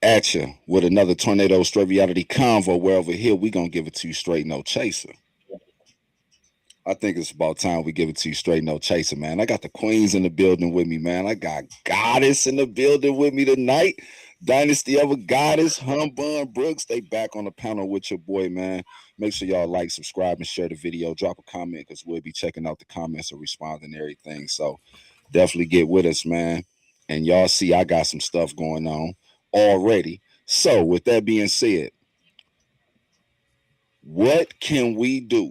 at you with another Tornado Straight Reality Convo, where over here we gonna give it to you straight, no chaser. I think it's about time we give it to you straight, no chaser, man. I got the queens in the building with me, man. I got Goddess in the building with me tonight. Dynasty of a Goddess, Humbun Brooks. They back on the panel with your boy, man. Make sure y'all like, subscribe, and share the video. Drop a comment because we'll be checking out the comments and responding to everything. So definitely get with us, man. And y'all see I got some stuff going on already. So with that being said, what can we do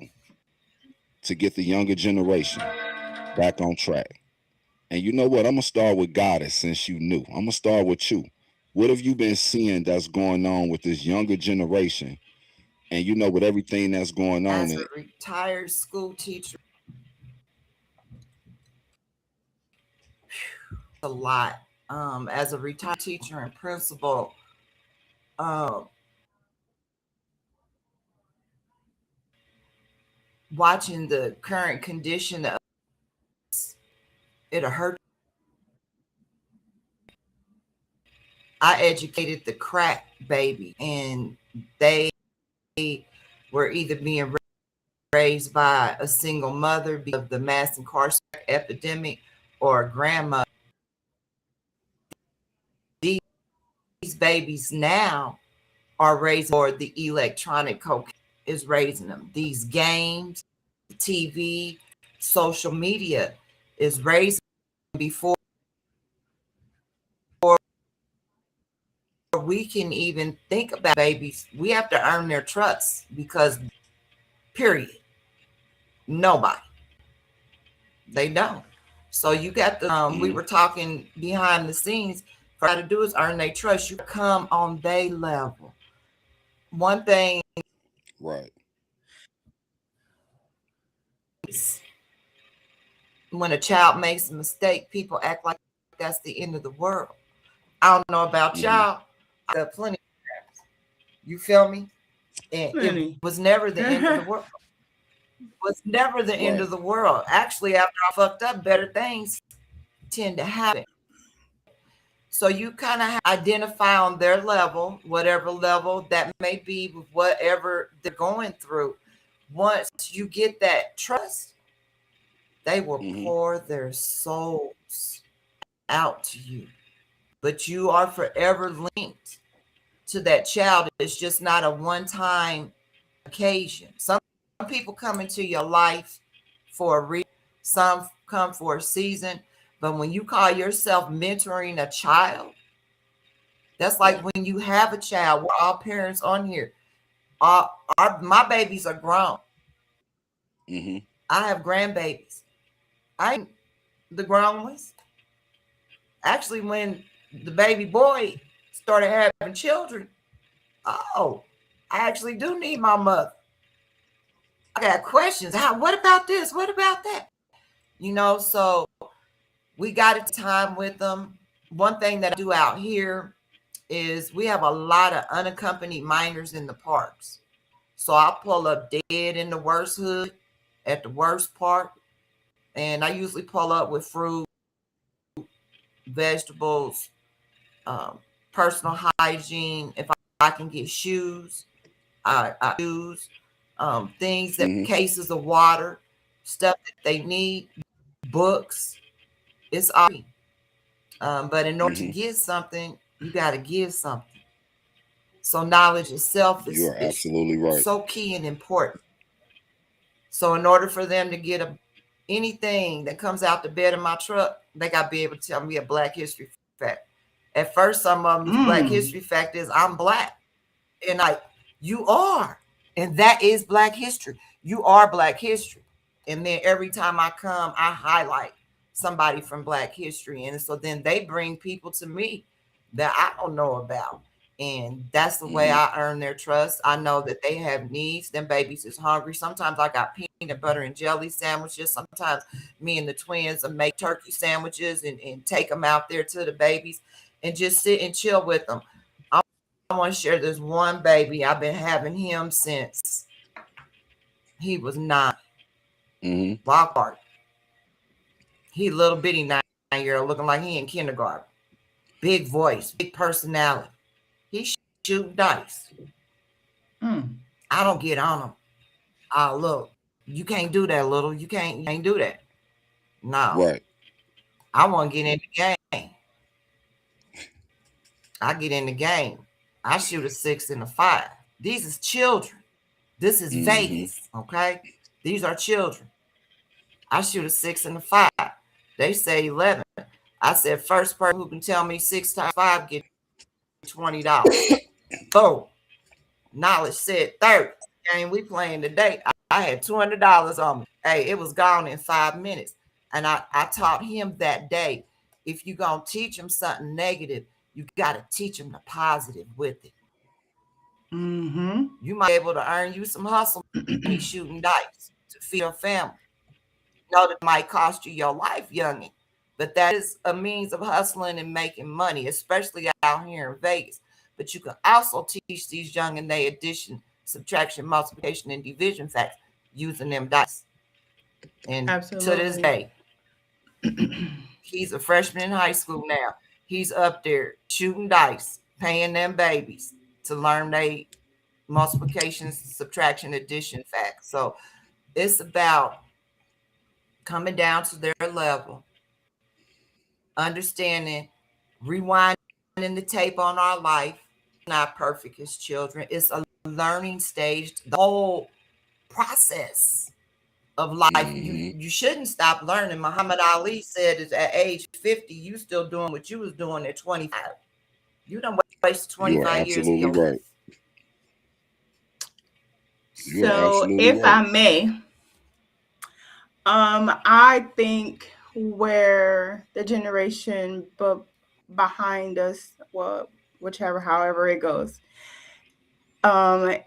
to get the younger generation back on track? And you know what? I'm gonna start with Goddess since you knew. I'm gonna start with you. What have you been seeing that's going on with this younger generation? And you know, with everything that's going on, As a retired school teacher, a lot. As a retired teacher and principal, watching the current condition of it'll hurt. I educated the crack baby, and they were either being raised by a single mother because of the mass incarceration epidemic or a grandmother. These babies now are raised, or the electronic cocaine is raising them. These games, TV, social media is raising them before we can even think about babies. We have to earn their trust because, period, nobody. They don't. So you got the, we were talking behind the scenes. For how to do is earn their trust. You come on their level. One thing, right? When a child makes a mistake, people act like that's the end of the world. I don't know about y'all. I got plenty. You feel me? And it was never the end of the world. It was never the end of the world. Actually, after I fucked up, better things tend to happen. So you kind of identify on their level, whatever level that may be, with whatever they're going through. Once you get that trust, they will pour their souls out to you. But you are forever linked to that child. It's just not a one-time occasion. Some people come into your life for a reason. Some come for a season. But when you call yourself mentoring a child, that's like when you have a child. We're all parents on here. My babies are grown. I have grandbabies. I ain't the grown ones. Actually, when the baby boy started having children, I actually do need my mother. I got questions. What about this? What about that? So we got a time with them. One thing that I do out here is we have a lot of unaccompanied minors in the parks. So I pull up dead in the worst hood at the worst part. And I usually pull up with fruit, vegetables, personal hygiene. If I can get shoes, I use things that cases of water, stuff that they need, books. It's all. But in order to get something, you got to give something. So knowledge itself is, absolutely right. So key and important. So in order for them to get anything that comes out the bed of my truck, they got to be able to tell me a Black history fact. At first, some of them Black history fact is I'm Black, and you are, and that is Black history. You are Black history, and then every time I come, I highlight somebody from Black history, and so then they bring people to me that I don't know about. And that's the way I earn their trust. I know that they have needs. Them babies is hungry. Sometimes I got peanut butter and jelly sandwiches. Sometimes me and the twins will make turkey sandwiches and take them out there to the babies and just sit and chill with them. I want to share this one baby. I've been having him since he was 9. Wild card. He a little bitty 9-year-old looking like he in kindergarten. Big voice, big personality. He's shooting dice. I don't get on him. Look, you can't do that, little. You can't do that. No. Right. I want to get in the game. I get in the game. I shoot a 6 and a 5. These is children. This is Vegas, okay? These are children. I shoot a 6 and a 5. They say 11. I said, first person who can tell me 6 times 5 get $20. Boom. Knowledge said 30. Game we playing today. I had $200 on me. Hey, it was gone in 5 minutes. And I taught him that day, if you're going to teach him something negative, you got to teach him the positive with it. You might be able to earn you some hustle money shooting dice to feed your family. You know, that might cost you your life, youngin', but that is a means of hustling and making money, especially out here in Vegas. But you can also teach these youngin' they addition, subtraction, multiplication, and division facts using them dice. And absolutely, to this day, he's a freshman in high school now. He's up there shooting dice, paying them babies to learn they multiplication, subtraction, addition facts. So it's about coming down to their level, understanding, rewinding the tape on our life. Not perfect as children. It's a learning stage. The whole process of life. You shouldn't stop learning. Muhammad Ali said is at age 50, you still doing what you was doing at 25. You done wasted 25 years of your life. So if I may, I think where the generation behind us, well, however it goes,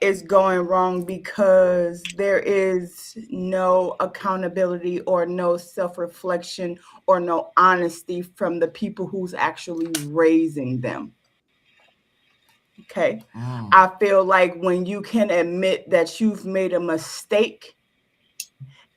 is going wrong because there is no accountability or no self-reflection or no honesty from the people who's actually raising them. Okay. I feel like when you can admit that you've made a mistake,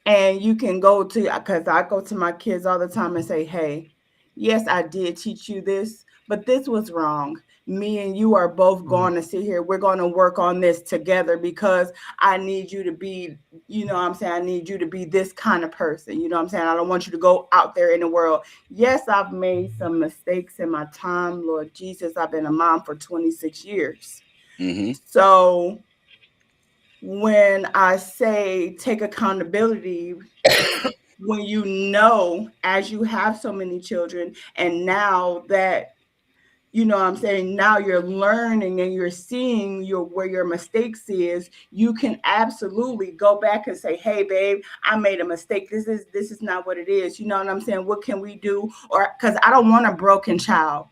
and you can go to, because I go to my kids all the time and say, hey, yes, I did teach you this, but this was wrong. Me and you are both going to sit here. We're going to work on this together because I need you to be, you know what I'm saying? I need you to be this kind of person. You know what I'm saying? I don't want you to go out there in the world. Yes, I've made some mistakes in my time. Lord Jesus, I've been a mom for 26 years. So when I say take accountability, when you know, as you have so many children, and now that, you know what I'm saying, now you're learning and you're seeing where your mistakes is, you can absolutely go back and say, hey, babe, I made a mistake. This is not what it is. You know what I'm saying? What can we do? Or because I don't want a broken child.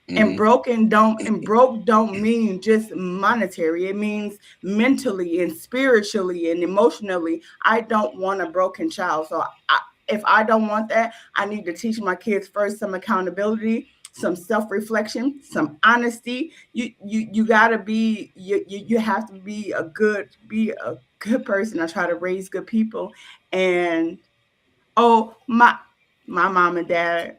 And broke don't mean just monetary. It means mentally and spiritually and emotionally. I don't want a broken child. So if I don't want that, I need to teach my kids first some accountability, some self-reflection, some honesty. You gotta be, you have to be a good person. I try to raise good people. And my mom and dad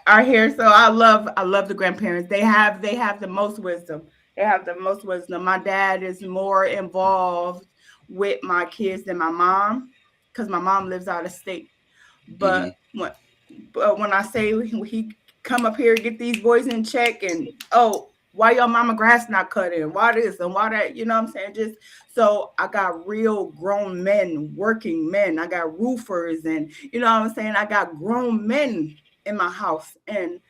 are here, so I love the grandparents. They have the most wisdom. My dad is more involved with my kids than my mom, because my mom lives out of state. But when I say he come up here, get these boys in check, and why your mama grass not cutting? Why this and why that? You know what I'm saying? Just so I got real grown men, working men. I got roofers, and you know what I'm saying? I got grown men in my house, and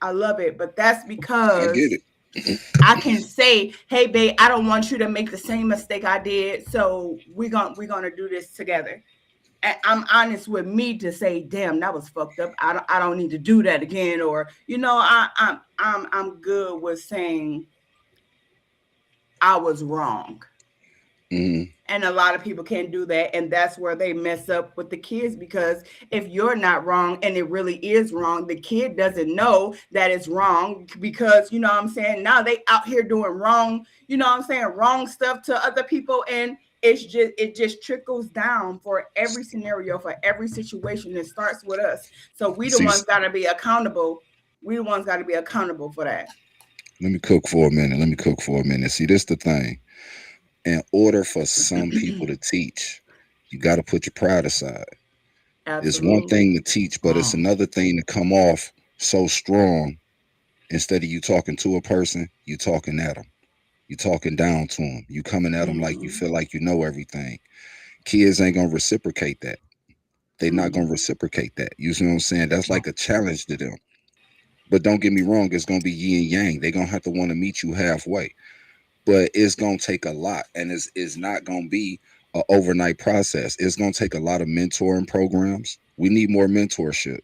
I love it. But that's because I get it. I can say, hey, babe, I don't want you to make the same mistake I did. So we're gonna do this together. And I'm honest with me to say, damn, that was fucked up. I don't need to do that again. Or, you know, I'm good with saying I was wrong. And a lot of people can't do that. And that's where they mess up with the kids, because if you're not wrong and it really is wrong, the kid doesn't know that it's wrong, because, you know what I'm saying, now they out here doing wrong, you know what I'm saying, wrong stuff to other people. And it just trickles down for every scenario, for every situation. It starts with us. So we the ones got to be accountable. We the ones got to be accountable for that. Let me cook for a minute. See, this the thing. In order for some people to teach, you got to put your pride aside. It's one Absolutely. thing to teach, but it's another thing to come off so strong. Instead of you talking to a person, you talking at them. You talking down to them. You coming at them like you feel like you know everything. Kids ain't gonna reciprocate that. They're not gonna reciprocate that. You see what I'm saying? That's like a challenge to them. But don't get me wrong, it's gonna be yin and yang. They're gonna have to want to meet you halfway. But it's gonna take a lot, and it's not gonna be an overnight process. It's gonna take a lot of mentoring programs. We need more mentorship,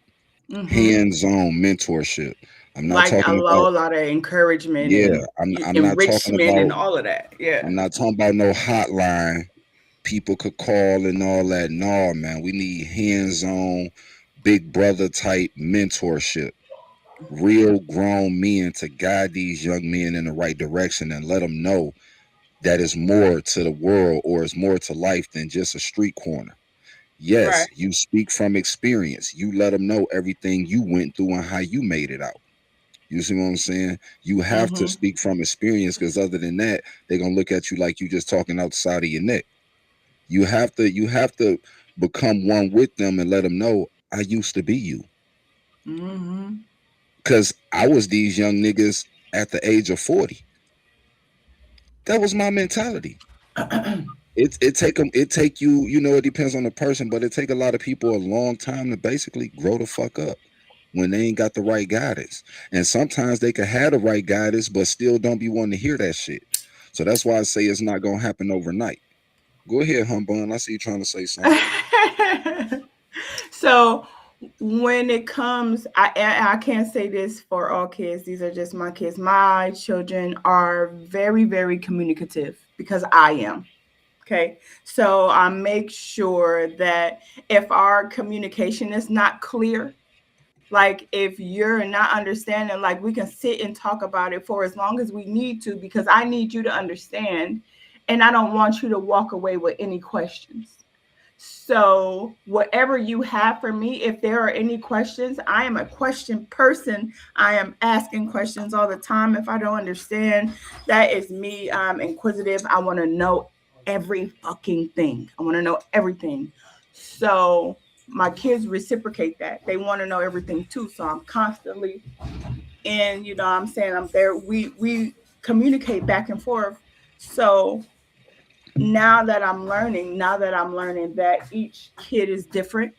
hands-on mentorship. I'm not Like a talking about lot of encouragement yeah. and I'm not talking enrichment and about all of that. Yeah. I'm not talking about no hotline people could call and all that. No, man, we need hands-on, big brother type mentorship. Real grown men to guide these young men in the right direction and let them know that is more to the world or is more to life than just a street corner. Yes, Right. you speak from experience. You let them know everything you went through and how you made it out. You see what I'm saying? You have to speak from experience because other than that, they're gonna look at you like you just talking out the side of your neck. You have to become one with them and let them know I used to be you. Cause I was these young niggas at the age of 40. That was my mentality. It take you, it depends on the person, but it take a lot of people a long time to basically grow the fuck up when they ain't got the right guidance. And sometimes they can have the right guidance, but still don't be wanting to hear that shit. So that's why I say it's not gonna happen overnight. Go ahead, Humbun. I see you trying to say something. So when it comes, I can't say this for all kids. These are just my kids. My children are very, very communicative because I am. Okay. So I make sure that if our communication is not clear, like if you're not understanding, like we can sit and talk about it for as long as we need to, because I need you to understand. And I don't want you to walk away with any questions. So, whatever you have for me, if there are any questions, I am a question person. I am asking questions all the time. If I don't understand, that is me. I'm inquisitive. I want to know every fucking thing. I want to know everything. So, my kids reciprocate that. They want to know everything too. So, I'm constantly in, I'm saying I'm there. We communicate back and forth. So, now that I'm learning that each kid is different,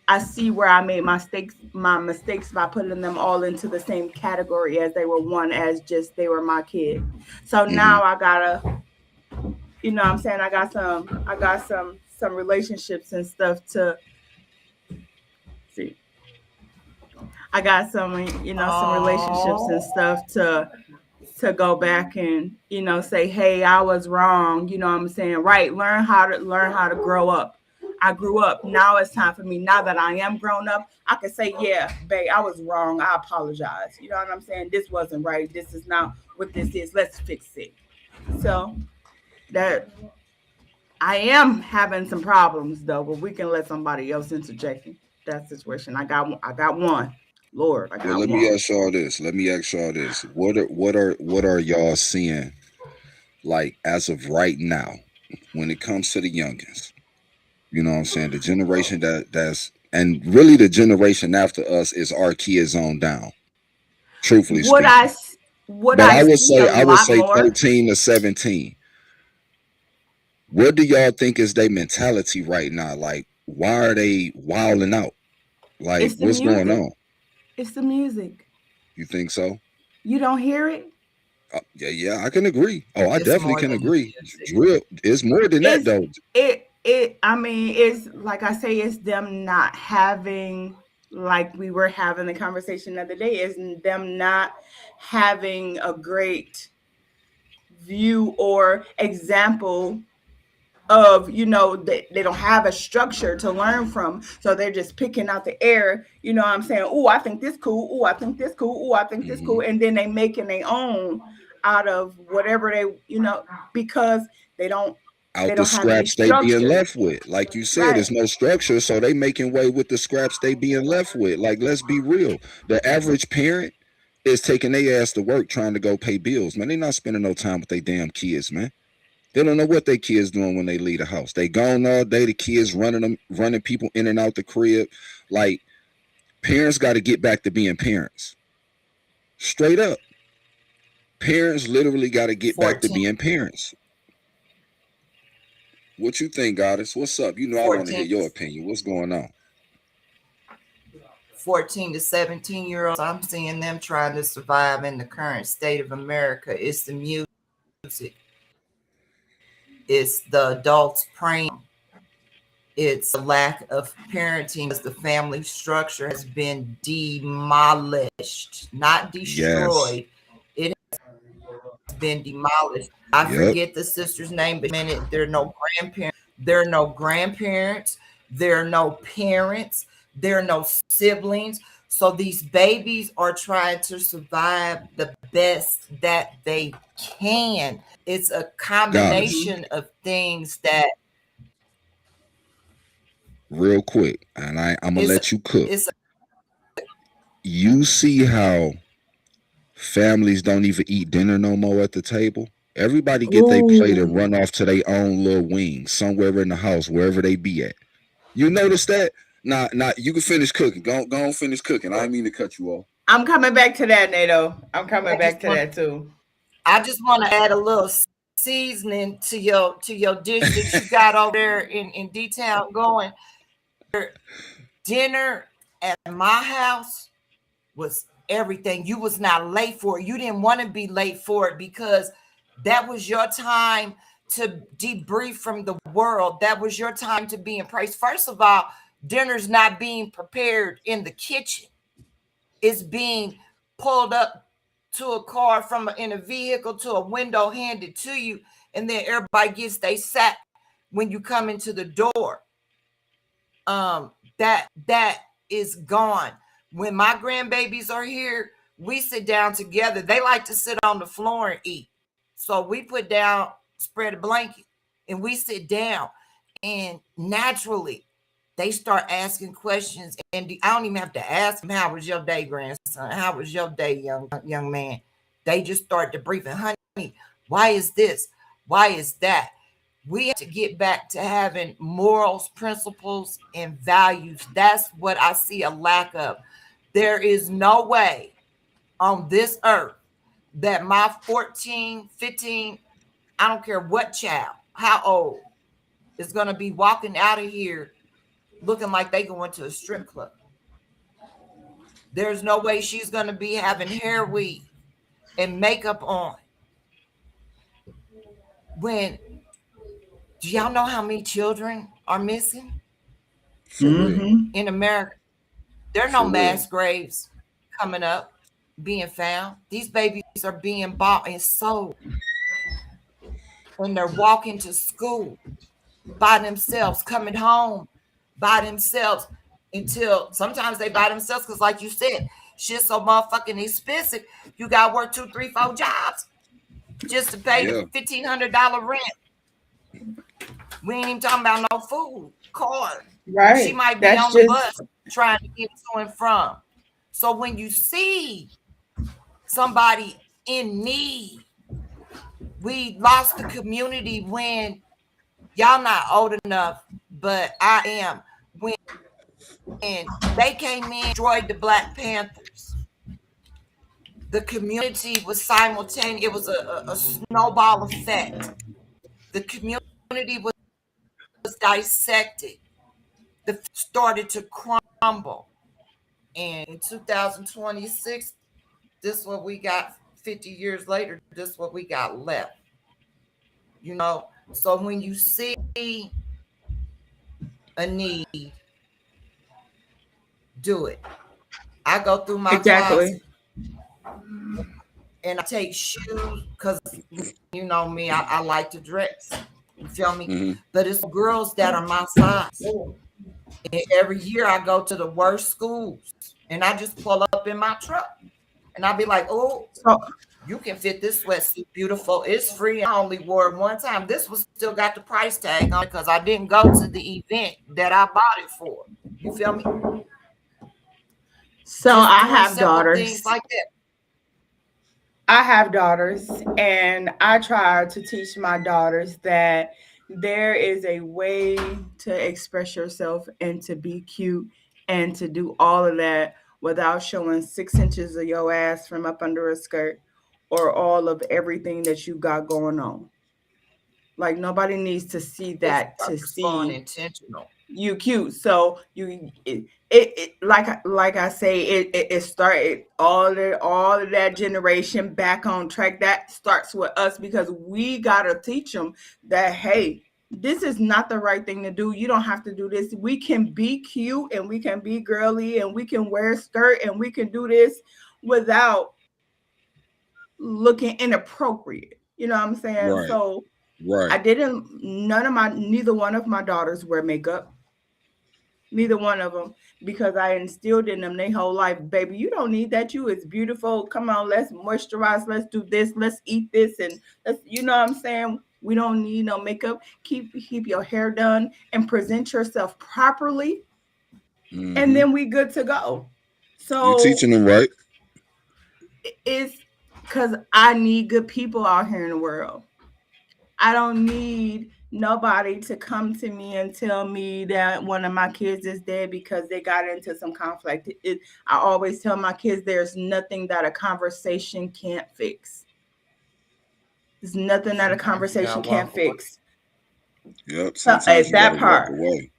I see where I made my mistakes by putting them all into the same category as they were one, as just they were my kid. So now I gotta, what I'm saying, I got some relationships and stuff to see. I got some relationships and stuff to go back and say, hey, I was wrong, what I'm saying, right? Learn how to grow up. I grew up. Now it's time for me. Now that I am grown up, I can say, yeah, babe, I was wrong. I apologize. You know what I'm saying? This wasn't right. This is not what this is. Let's fix it. So that I am having some problems though, but we can let somebody else interject in that situation. I got one. Lord, I got Well, let one. me ask y'all this. What are y'all seeing like as of right now when it comes to the youngins? You know what I'm saying? The generation that's and really the generation after us is our kids on down. Truthfully What speaking. But I see a I would lot say more. 13 to 17. What do y'all think is their mentality right now? Like, why are they wilding out? Like, It's the what's going music. on? It's the music. You think so? You don't hear it? Yeah, I can agree. Oh, I It's definitely more can than agree. music. Drill is more than that, It's though. I mean, it's like I say, it's them not having, like we were having the conversation the other day, is them not having a great view or example of, they don't have a structure to learn from, so they're just picking out the air. I'm saying, oh, I think this cool. Oh, I think this cool. Oh, I think this cool. And then they making their own out of whatever they, because they don't Out the have any scraps they being structure. left with. Like you said, Right. there's no structure, so they making way with the scraps they being left with. Like, let's be real. The average parent is taking their ass to work trying to go pay bills, man. They not spending no time with their damn kids, man. They don't know what their kids doing when they leave the house. They gone all day. The kids running people in and out the crib. Like, parents got to get back to being parents. Straight up. Parents literally got to get back to being parents. What you think, Goddess? What's up? You know I want to hear your opinion. What's going on? 14 to 17-year-olds, I'm seeing them trying to survive in the current state of America. It's the music. It's the adults praying. It's a lack of parenting as the family structure has been demolished, not destroyed. Yes. It has been demolished. I forget the sister's name, but there are no grandparents. There are no grandparents. There are no parents. There are no siblings. So these babies are trying to survive the best that they can. It's a combination of things that. Real quick, and I'm gonna let you cook. You see how families don't even eat dinner no more at the table? Everybody get their plate and run off to their own little wing somewhere in the house, wherever they be at. You notice that? Nah, you can finish cooking. Go on, finish cooking. I didn't mean to cut you off. I'm coming back to that, Nato. I'm coming back to that too. I just want to add a little seasoning to your dish that you got over there in D-Town going. Dinner at my house was everything. You was not late for it. You didn't want to be late for it because that was your time to debrief from the world. That was your time to be in praise. First of all, dinner's not being prepared in the kitchen. It's being pulled up to a car in a vehicle to a window handed to you, and then everybody gets they sack when you come into the door. That is gone. When my grandbabies are here, we sit down together. They like to sit on the floor and eat. So we put down, spread a blanket, and we sit down. And naturally, they start asking questions. And I don't even have to ask them, how was your day, grandson? How was your day, young man? They just start debriefing. Honey, why is this? Why is that? We have to get back to having morals, principles, and values. That's what I see a lack of. There is no way on this earth that my 14, 15, I don't care what child, how old, is going to be walking out of here looking like they going to a strip club. There's no way she's going to be having hair weave and makeup on. Do y'all know how many children are missing in America? There are no mass graves coming up, being found. These babies are being bought and sold. When they're walking to school by themselves, coming home by themselves, until sometimes they by themselves because, like you said, shit's so motherfucking expensive. You got to work 2, 3, 4 jobs just to pay the $1,500 rent. We ain't even talking about no food, car. Right. She might be on the bus trying to get to and from. So when you see somebody in need, we lost the community when y'all not old enough, but I am. When they came in, destroyed the Black Panthers. The community was simultaneous. It was a snowball effect. The community was dissected. Started to crumble. And in 2026, this is what we got 50 years later. This is what we got left. You know, so when you see a need, do it. I go through my closet and I take shoes because you know me, I like to dress. You feel me? Mm-hmm. But it's girls that are my size. And every year I go to the worst schools and I just pull up in my truck and I'll be like, oh, you can fit this sweatsuit, beautiful. It's free. I only wore it one time. This was still got the price tag on it because I didn't go to the event that I bought it for. You feel me? So I have daughters. Things like that. I have daughters, and I try to teach my daughters that there is a way to express yourself and to be cute and to do all of that without showing 6 inches of your ass from up under a skirt or all of everything that you got going on. Like nobody needs to see that to see intentional. you cute. So it like I say, it started all of that generation back on track. That starts with us because we gotta teach them that, hey, this is not the right thing to do. You don't have to do this. We can be cute and we can be girly and we can wear a skirt and we can do this without looking inappropriate. You know what I'm saying? Right. So Right. I didn't, neither one of my daughters wear makeup. Neither one of them, because I instilled in them their whole life, baby, you don't need that. You is beautiful. Come on, let's moisturize. Let's do this. Let's eat this. And let's, you know what I'm saying? We don't need no makeup. Keep your hair done and present yourself properly. Mm-hmm. And then we good to go. So you teaching them right. It's because I need good people out here in the world. I don't need nobody to come to me and tell me that one of my kids is dead because they got into some conflict. I always tell my kids there's nothing that a conversation can't fix. There's nothing that a conversation can't fix. Yep. Sometimes that part. Walk away.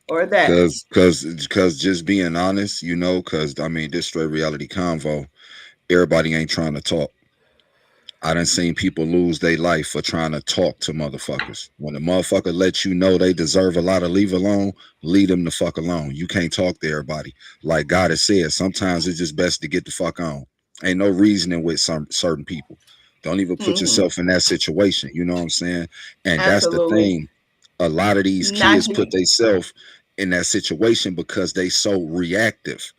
Or that. Because just being honest, you know, because I mean, this straight reality convo, everybody ain't trying to talk. I done seen people lose their life for trying to talk to motherfuckers. When a motherfucker lets you know they deserve a lot of leave alone, leave them the fuck alone. You can't talk to everybody. Like God has said, sometimes it's just best to get the fuck on. Ain't no reasoning with some certain people. Don't even put yourself in that situation. You know what I'm saying? And that's the thing. A lot of these kids put themselves in that situation because they so reactive.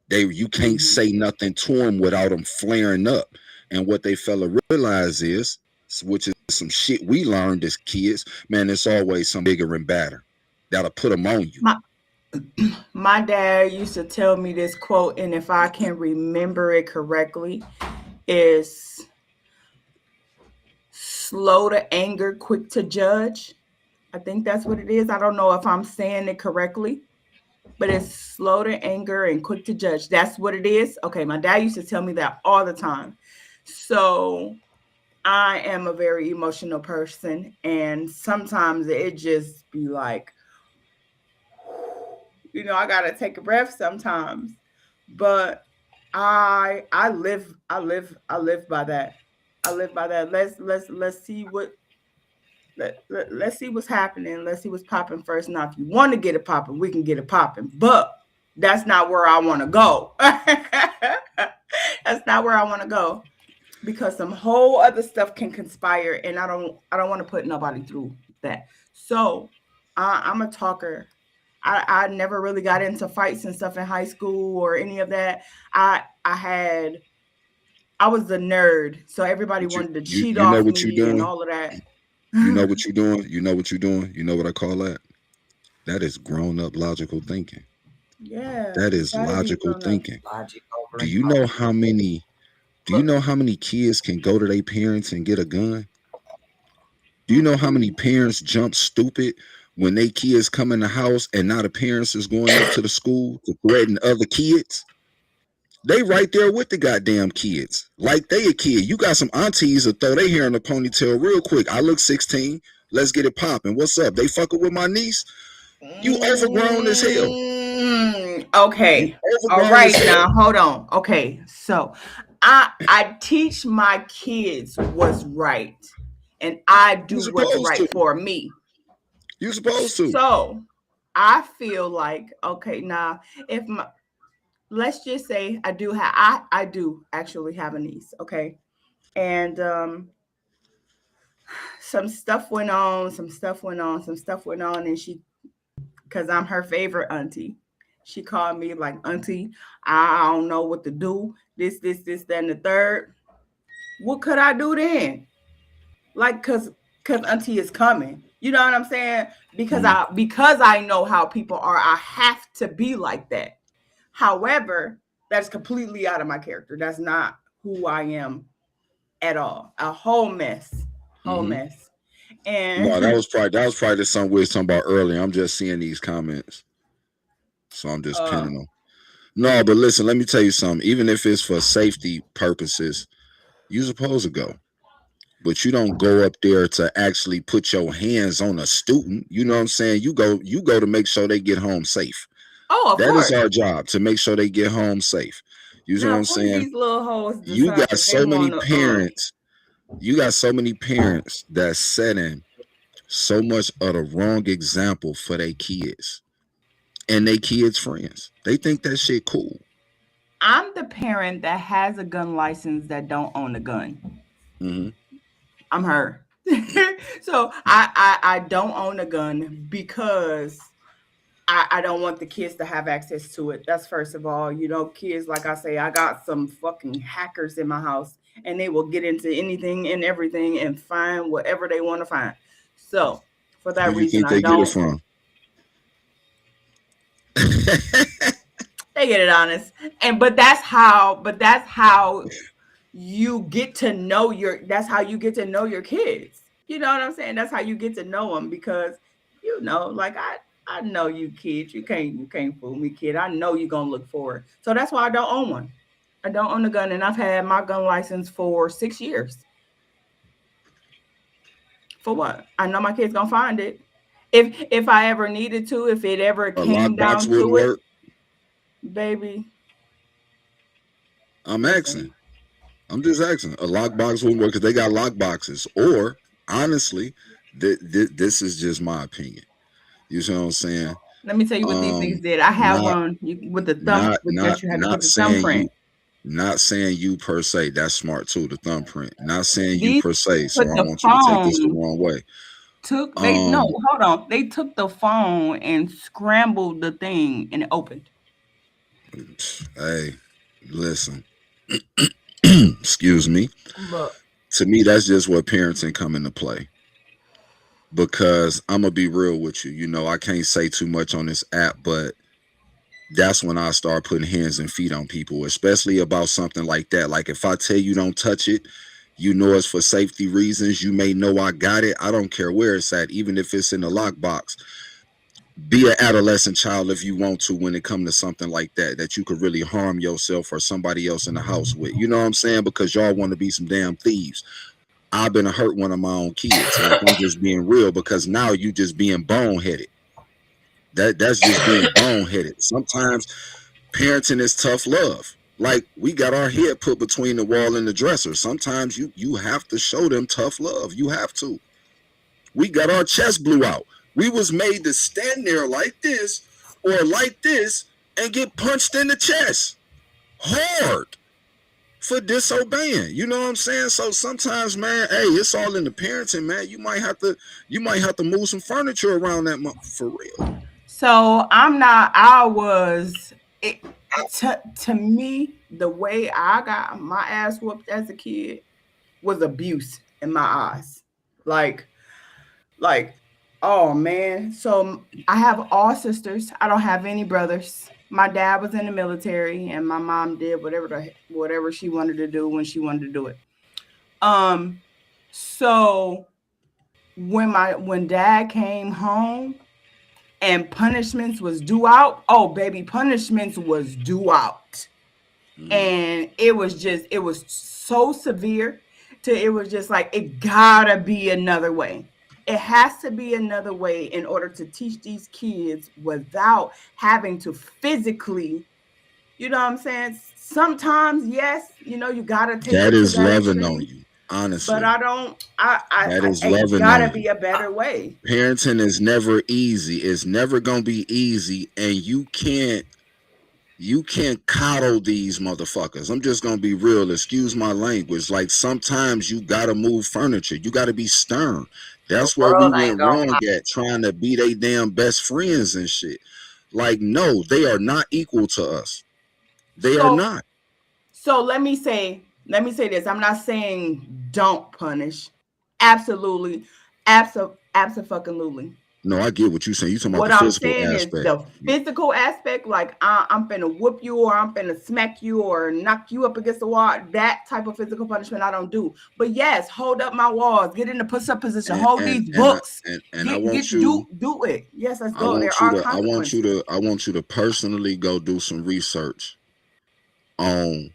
You can't say nothing to them without them flaring up. And what they fail to realize is, which is some shit we learned as kids, man, it's always some bigger and badder that'll put them on you. My dad used to tell me this quote, and if I can remember it correctly, is slow to anger, quick to judge. I think that's what it is. I don't know if I'm saying it correctly, but it's slow to anger and quick to judge. That's what it is. Okay, my dad used to tell me that all the time. So I am a very emotional person, and sometimes it just be like, you know, I gotta take a breath sometimes. But I live by that. I live by that. Let's see what let's see what's happening. Let's see what's popping first. Now, if you want to get it popping, we can get it popping. But that's not where I want to go. That's not where I want to go. Because some whole other stuff can conspire, and I don't want to put nobody through that. So I'm a talker. I never really got into fights and stuff in high school or any of that. I was the nerd, so everybody wanted to cheat off me and all of that. You know what you're doing? You know what you're doing? You know what I call that? That is grown-up logical thinking. Yeah. That is logical thinking. Do you know how many kids can go to their parents and get a gun? Do you know how many parents jump stupid when they kids come in the house and now the parents is going up to the school to threaten other kids? They right there with the goddamn kids. Like they a kid. You got some aunties that throw their hair in a ponytail real quick. I look 16. Let's get it popping. What's up? They fucking with my niece? You overgrown as hell. Okay. All right, now hold on. Okay. So I teach my kids what's right, and I do what's right for me. You're supposed to. So I feel like, okay, now if let's just say I do actually have a niece, okay, and some stuff went on, and she, because I'm her favorite auntie, she called me like, auntie, I don't know what to do. This, that, and the third. What could I do then? Like, cause auntie is coming. You know what I'm saying? Because I know how people are, I have to be like that. However, that's completely out of my character. That's not who I am at all. A whole mess. Mess. And no, that was probably the something we was talking about earlier. I'm just seeing these comments, so I'm just pinning them. No, but listen, let me tell you something. Even if it's for safety purposes, you're supposed to go. But you don't go up there to actually put your hands on a student. You know what I'm saying? You go to make sure they get home safe. of that course. is our job, to make sure they get home safe. You know what I'm saying? These little hoes You got so many parents. You got so many parents that setting so much of the wrong example for their kids and their kids' friends. They think that shit cool. I'm the parent that has a gun license that don't own a gun. I'm her. So I don't own a gun because I don't want the kids to have access to it. That's first of all. You know, kids, like I say, I got some fucking hackers in my house, and they will get into anything and everything and find whatever they want to find. So for that reason, I don't. Get it from? They get it honest, but that's how you get to know that's how you get to know your kids. You know what I'm saying? That's how you get to know them, because you know, like I know you kids. You can't fool me, kid. I know you're gonna look for it. So that's why I don't own one. I don't own a gun, and I've had my gun license for 6 years. For what? I know my kid's gonna find it. If I ever needed to, if it ever came down to it, baby. I'm asking. I'm just asking. A lockbox wouldn't work because they got lockboxes. Or honestly, this is just my opinion. You see what I'm saying? Let me tell you what these things did. I have one with the thumb. Not saying you per se. That's smart too. The thumbprint. Not saying you per se. So I want you to take this the wrong way. Hold on. They took the phone and scrambled the thing and it opened. Hey, listen. Excuse me. Look. To me, that's just where parenting come into play. Because I'm gonna be real with you. You know, I can't say too much on this app, but that's when I start putting hands and feet on people, especially about something like that. Like if I tell you don't touch it, you know it's for safety reasons. You may know I got it. I don't care where it's at, even if it's in the lockbox. Be an adolescent child if you want to when it comes to something like that you could really harm yourself or somebody else in the house with. You know what I'm saying? Because y'all want to be some damn thieves. I've been hurt one of my own kids. Like, I'm just being real, because now you just being boneheaded. That's just being boneheaded. Sometimes parenting is tough love. Like, we got our head put between the wall and the dresser. Sometimes you have to show them tough love. You have to. We got our chest blew out. We was made to stand there like this or like this and get punched in the chest hard for disobeying. You know what I'm saying? So sometimes, man, hey, it's all in the parenting, man. You might have to move some furniture around that for real. So to me, the way I got my ass whooped as a kid was abuse in my eyes. Like, oh man. So I have all sisters. I don't have any brothers. My dad was in the military, and my mom did whatever she wanted to do when she wanted to do it. So when dad came home and punishments was due out, oh baby, punishments was due out. And it was so severe it was just like, it gotta be another way. It has to be another way in order to teach these kids without having to physically, you know what I'm saying? Sometimes, yes, you know, you gotta take that is loving on you, honestly. But it gotta be a better way. Parenting is never easy. It's never gonna be easy, and you can't coddle these motherfuckers. I'm just gonna be real. Excuse my language. Like, sometimes you gotta move furniture. You gotta be stern. That's where we went wrong at, trying to be they damn best friends and shit. Like, no, they are not equal to us. They are not. So let me say this. I'm not saying don't punish. Absolutely. Absolutely. No, I get what you're saying. You talking about What the I'm physical saying is aspect. the physical aspect, like I'm finna whoop you or I'm finna smack you or knock you up against the wall. That type of physical punishment I don't do. But yes, hold up my walls, get in the push-up position, hold these books, I want you do it. Yes, let's I go. There want you are to consequences. I want you to personally go do some research on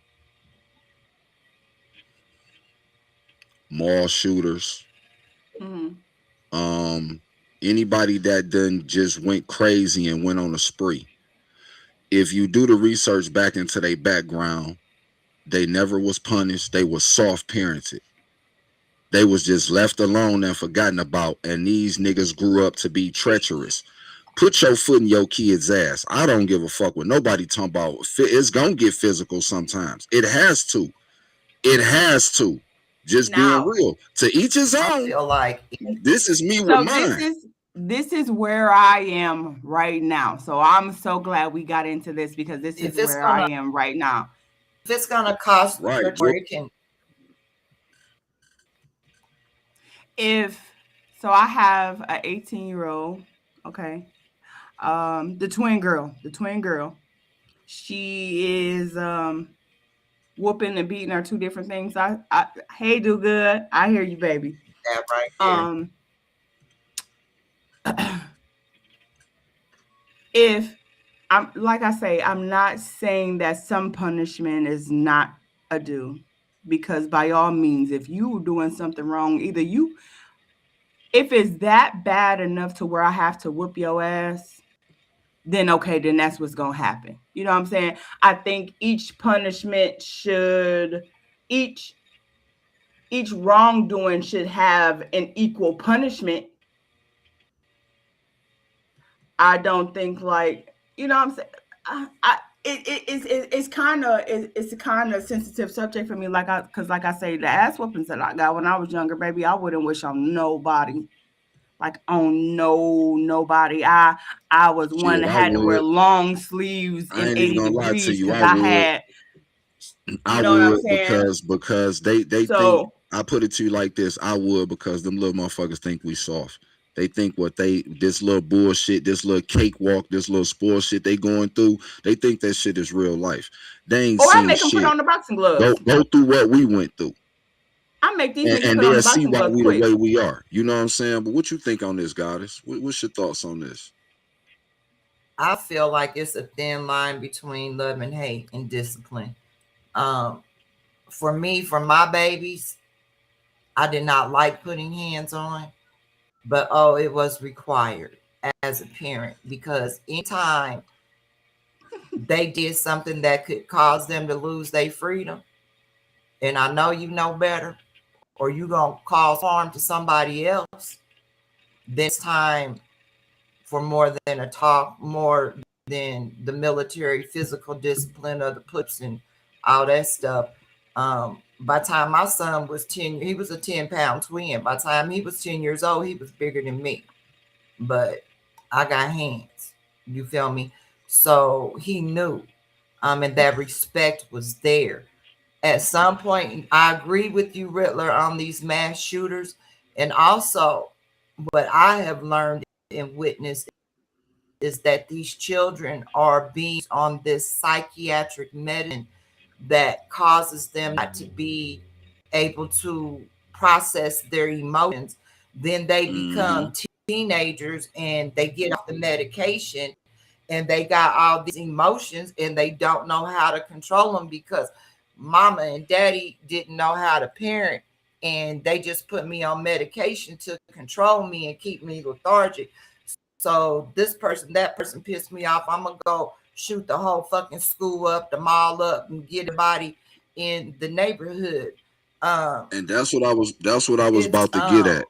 mall shooters. Anybody that done just went crazy and went on a spree. If you do the research back into their background, they never was punished. They was soft parented. They was just left alone and forgotten about. And these niggas grew up to be treacherous. Put your foot in your kid's ass. I don't give a fuck what nobody talking about. It's gonna get physical sometimes. It has to. It has to. Just now, being real. To each his own. I feel like this is me with mine. This is where I am right now. So I'm so glad we got into this because this is where I am right now. If it's gonna cost so I have an 18-year-old, okay. The twin girl. She is whooping and beating are two different things. Hey, do good. I hear you, baby. Yeah, right. If I'm like I say, I'm not saying that some punishment is not a due, because by all means, if you doing something wrong, if it's that bad enough to where I have to whoop your ass, then okay, then that's what's gonna happen. You know what I'm saying? I think each punishment each wrongdoing should have an equal punishment. I don't think like, you know what I'm saying? It's kind of sensitive subject for me. Because like I say, the ass whoopings that I got when I was younger, baby, I wouldn't wish on nobody. Like on nobody. I was one that had to wear long sleeves in 80 degrees because I would because they think, I put it to you like this, I would, because them little motherfuckers think we soft. They think this little bullshit, this little cakewalk, this little sport shit they going through, they think that shit is real life. They ain't seen I make them put on the boxing gloves. Go through what we went through. I make these niggas put on the boxing gloves quick. And they'll see why we the way we are. You know what I'm saying? But what you think on this, Goddess? What's your thoughts on this? I feel like it's a thin line between love and hate and discipline. For me, for my babies, I did not like putting hands on, but it was required as a parent, because anytime they did something that could cause them to lose their freedom, and I know you know better, or you gonna cause harm to somebody else, this time for more than a talk, more than the military physical discipline of the puts and all that stuff. By the time my son was 10, he was a 10-pound twin. By the time he was 10 years old, he was bigger than me. But I got hands. You feel me? So he knew. And that respect was there. At some point, I agree with you, Riddler, on these mass shooters. And also, what I have learned and witnessed is that these children are being on this psychiatric medicine that causes them not to be able to process their emotions. Then they become teenagers and they get off the medication and they got all these emotions and they don't know how to control them, because mama and daddy didn't know how to parent, and they just put me on medication to control me and keep me lethargic. So this person, that person pissed me off. I'm gonna go shoot the whole fucking school up, the mall up, and get a body in the neighborhood. And that's what I was about to get at.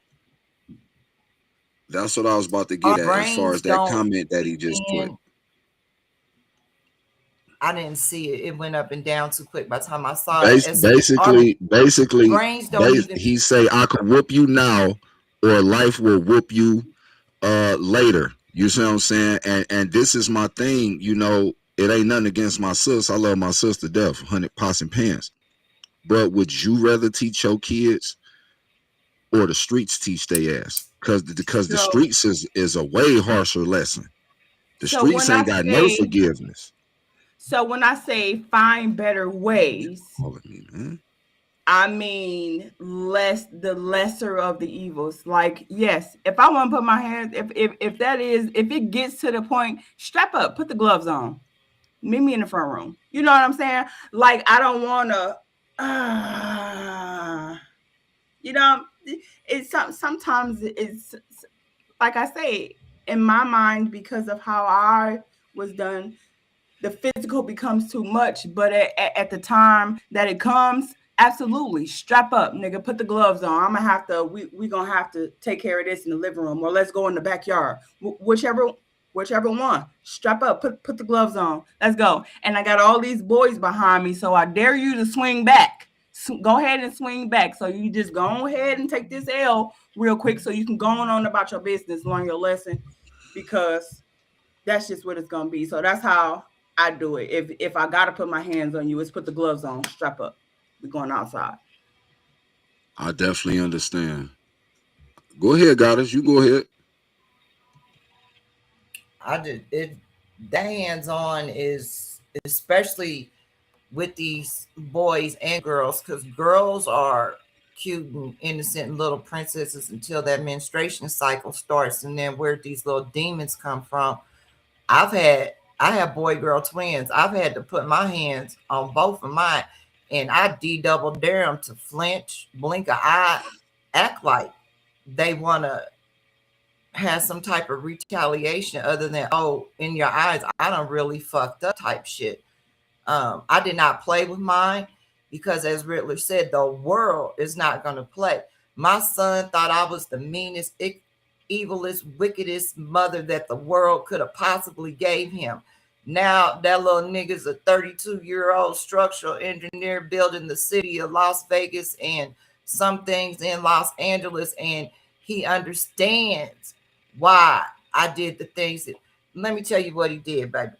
That's what I was about to get at as far as that comment that he just put. I didn't see it. It went up and down too quick by the time I saw it. Basically, he say, I could whoop you now, or life will whoop you later. You see what I'm saying? And this is my thing, you know, it ain't nothing against my sis. I love my sister to death, 100 pots and pans. But would you rather teach your kids or the streets teach their ass? Because the streets is a way harsher lesson. The streets ain't got no forgiveness. So when I say find better ways, I mean the lesser of the evils. Like, yes, if I want to put my hands, if it gets to the point, strap up, put the gloves on, meet me in the front room. You know what I'm saying? Like, I don't want to, you know, it's sometimes it's like I say, in my mind, because of how I was done, the physical becomes too much. But at the time that it comes, absolutely, strap up, nigga, put the gloves on. I'm gonna have to, we gonna have to take care of this in the living room, or let's go in the backyard. Whichever one, strap up, put the gloves on, let's go. And I got all these boys behind me, so I dare you to swing back. Go ahead and swing back. So you just go ahead and take this L real quick so you can go on about your business, learn your lesson, because that's just what it's gonna be. So that's how I do it. If I gotta put my hands on you, it's put the gloves on, strap up. We're going outside. I definitely understand. Go ahead, Goddess. You go ahead. The hands-on is especially with these boys and girls, because girls are cute and innocent and little princesses until that menstruation cycle starts, and then where these little demons come from. I have boy-girl twins. I've had to put my hands on both of mine, and I double dare them to flinch, blink an eye, act like they want to have some type of retaliation other than, oh, in your eyes, I done really fucked up type shit. I did not play with mine because, as Riddler said, the world is not going to play. My son thought I was the meanest, evilest, wickedest mother that the world could have possibly gave him. Now that little nigga's a 32-year-old structural engineer building the city of Las Vegas and some things in Los Angeles, and he understands why I did the things that, let me tell you what he did, baby.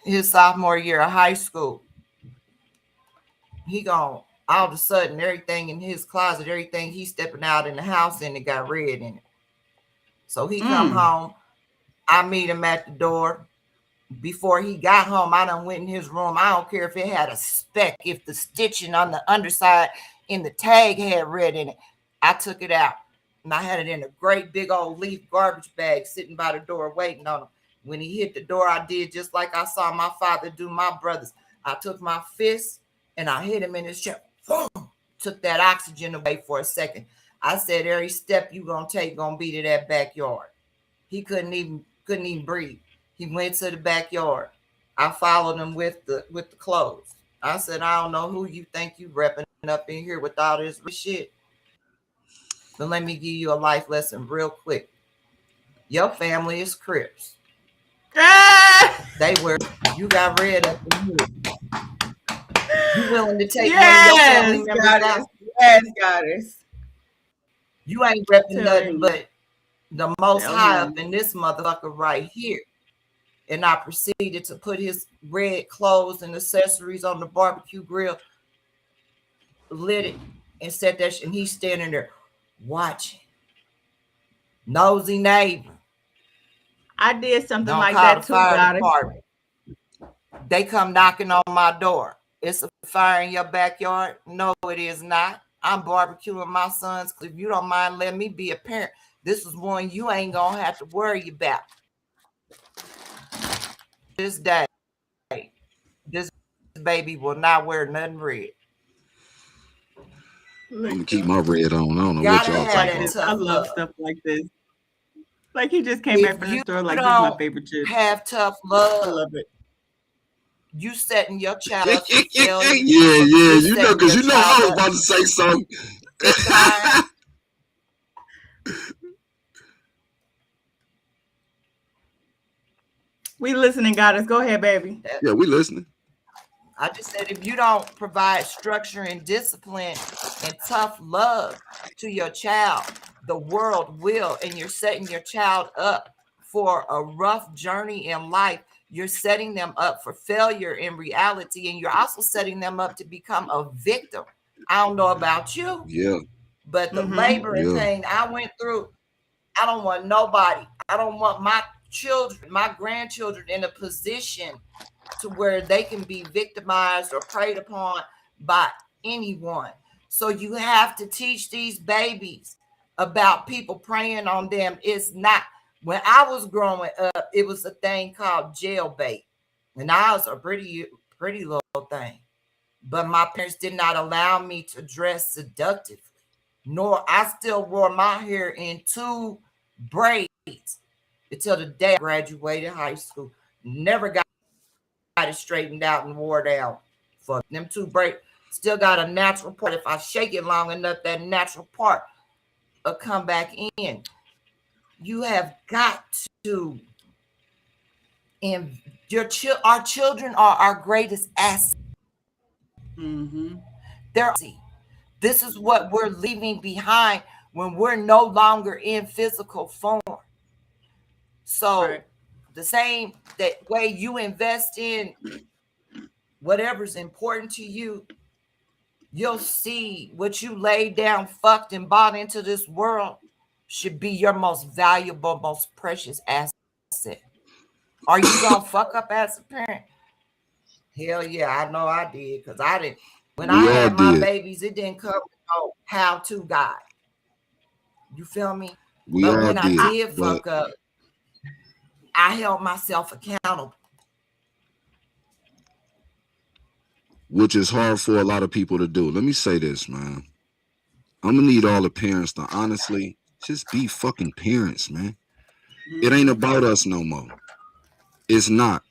His sophomore year of high school, he gone all of a sudden, everything in his closet, everything he's stepping out in the house and it got red in it. So he come home, I meet him at the door. Before he got home, I done went in his room. I don't care if it had a speck, if the stitching on the underside in the tag had red in it. I took it out and I had it in a great big old leaf garbage bag sitting by the door waiting on him. When he hit the door, I did just like I saw my father do my brothers. I took my fist and I hit him in his chest. Boom! Took that oxygen away for a second. I said, every step you gonna take gonna be to that backyard. He couldn't even breathe. He went to the backyard. I followed him with the clothes. I said, I don't know who you think you repping up in here with all this shit. But let me give you a life lesson real quick. Your family is Crips. They were, you got red up in here. You willing to take one of your family members out? Yes, Goddess. You ain't repping nothing but the Most High up in this motherfucker right here. And I proceeded to put his red clothes and accessories on the barbecue grill, lit it, and set that shit. And he's standing there watching. Nosy neighbor. I did something like that too, Goddess. They come knocking on my door. It's a fire in your backyard? No, it is not. I'm barbecuing my sons. If you don't mind letting me be a parent, this is one you ain't gonna have to worry about. This day, this baby will not wear nothing red. I'm gonna keep my red on. I don't know what y'all talking about. I love stuff like this. Like he just came back from the store. Like, this is my favorite chip. Have tough love. I love it. You setting your child up for Yeah. failure. You know, because you know I was about to say something. We listening, Goddess. Go ahead, baby. Yeah, we listening. I just said, if you don't provide structure and discipline and tough love to your child, the world will. And you're setting your child up for a rough journey in life. You're setting them up for failure in reality. And you're also setting them up to become a victim. I don't know about you. Yeah. But the labor and pain I went through, I don't want nobody. I don't want my children, my grandchildren in a position to where they can be victimized or preyed upon by anyone. So you have to teach these babies about people preying on them. It's not, when I was growing up, it was a thing called jailbait. And I was a pretty little thing. But my parents did not allow me to dress seductively, nor I still wore my hair in 2 braids until the day I graduated high school. Never got it straightened out and wore down. For them 2 braids, still got a natural part. If I shake it long enough, that natural part will come back in. You have got to, and our children are our greatest asset. This is what we're leaving behind when we're no longer in physical form. So the same that way you invest in whatever's important to you, you'll see what you laid down, fucked, and bought into this world should be your most valuable, most precious asset. Are you gonna fuck up as a parent? Hell yeah, I know I did, because I didn't. When I had my babies, it didn't come with no how-to guide. You feel me? But when I did fuck up, I held myself accountable. Which is hard for a lot of people to do. Let me say this, man. I'm gonna need all the parents to honestly just be fucking parents, man. It ain't about us no more. It's not.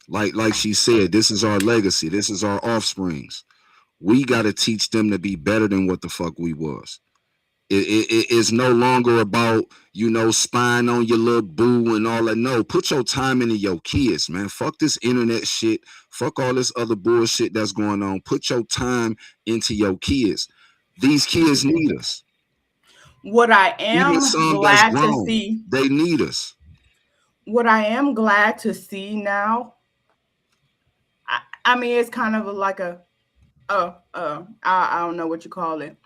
Like she said, this is our legacy. This is our offsprings. We got to teach them to be better than what the fuck we was. It's no longer about, spying on your little boo and all that. No, put your time into your kids, man. Fuck this internet shit. Fuck all this other bullshit that's going on. Put your time into your kids. These kids need us. What I am glad to see, they need us. What I am glad to see now, I mean, it's kind of like I don't know what you call it.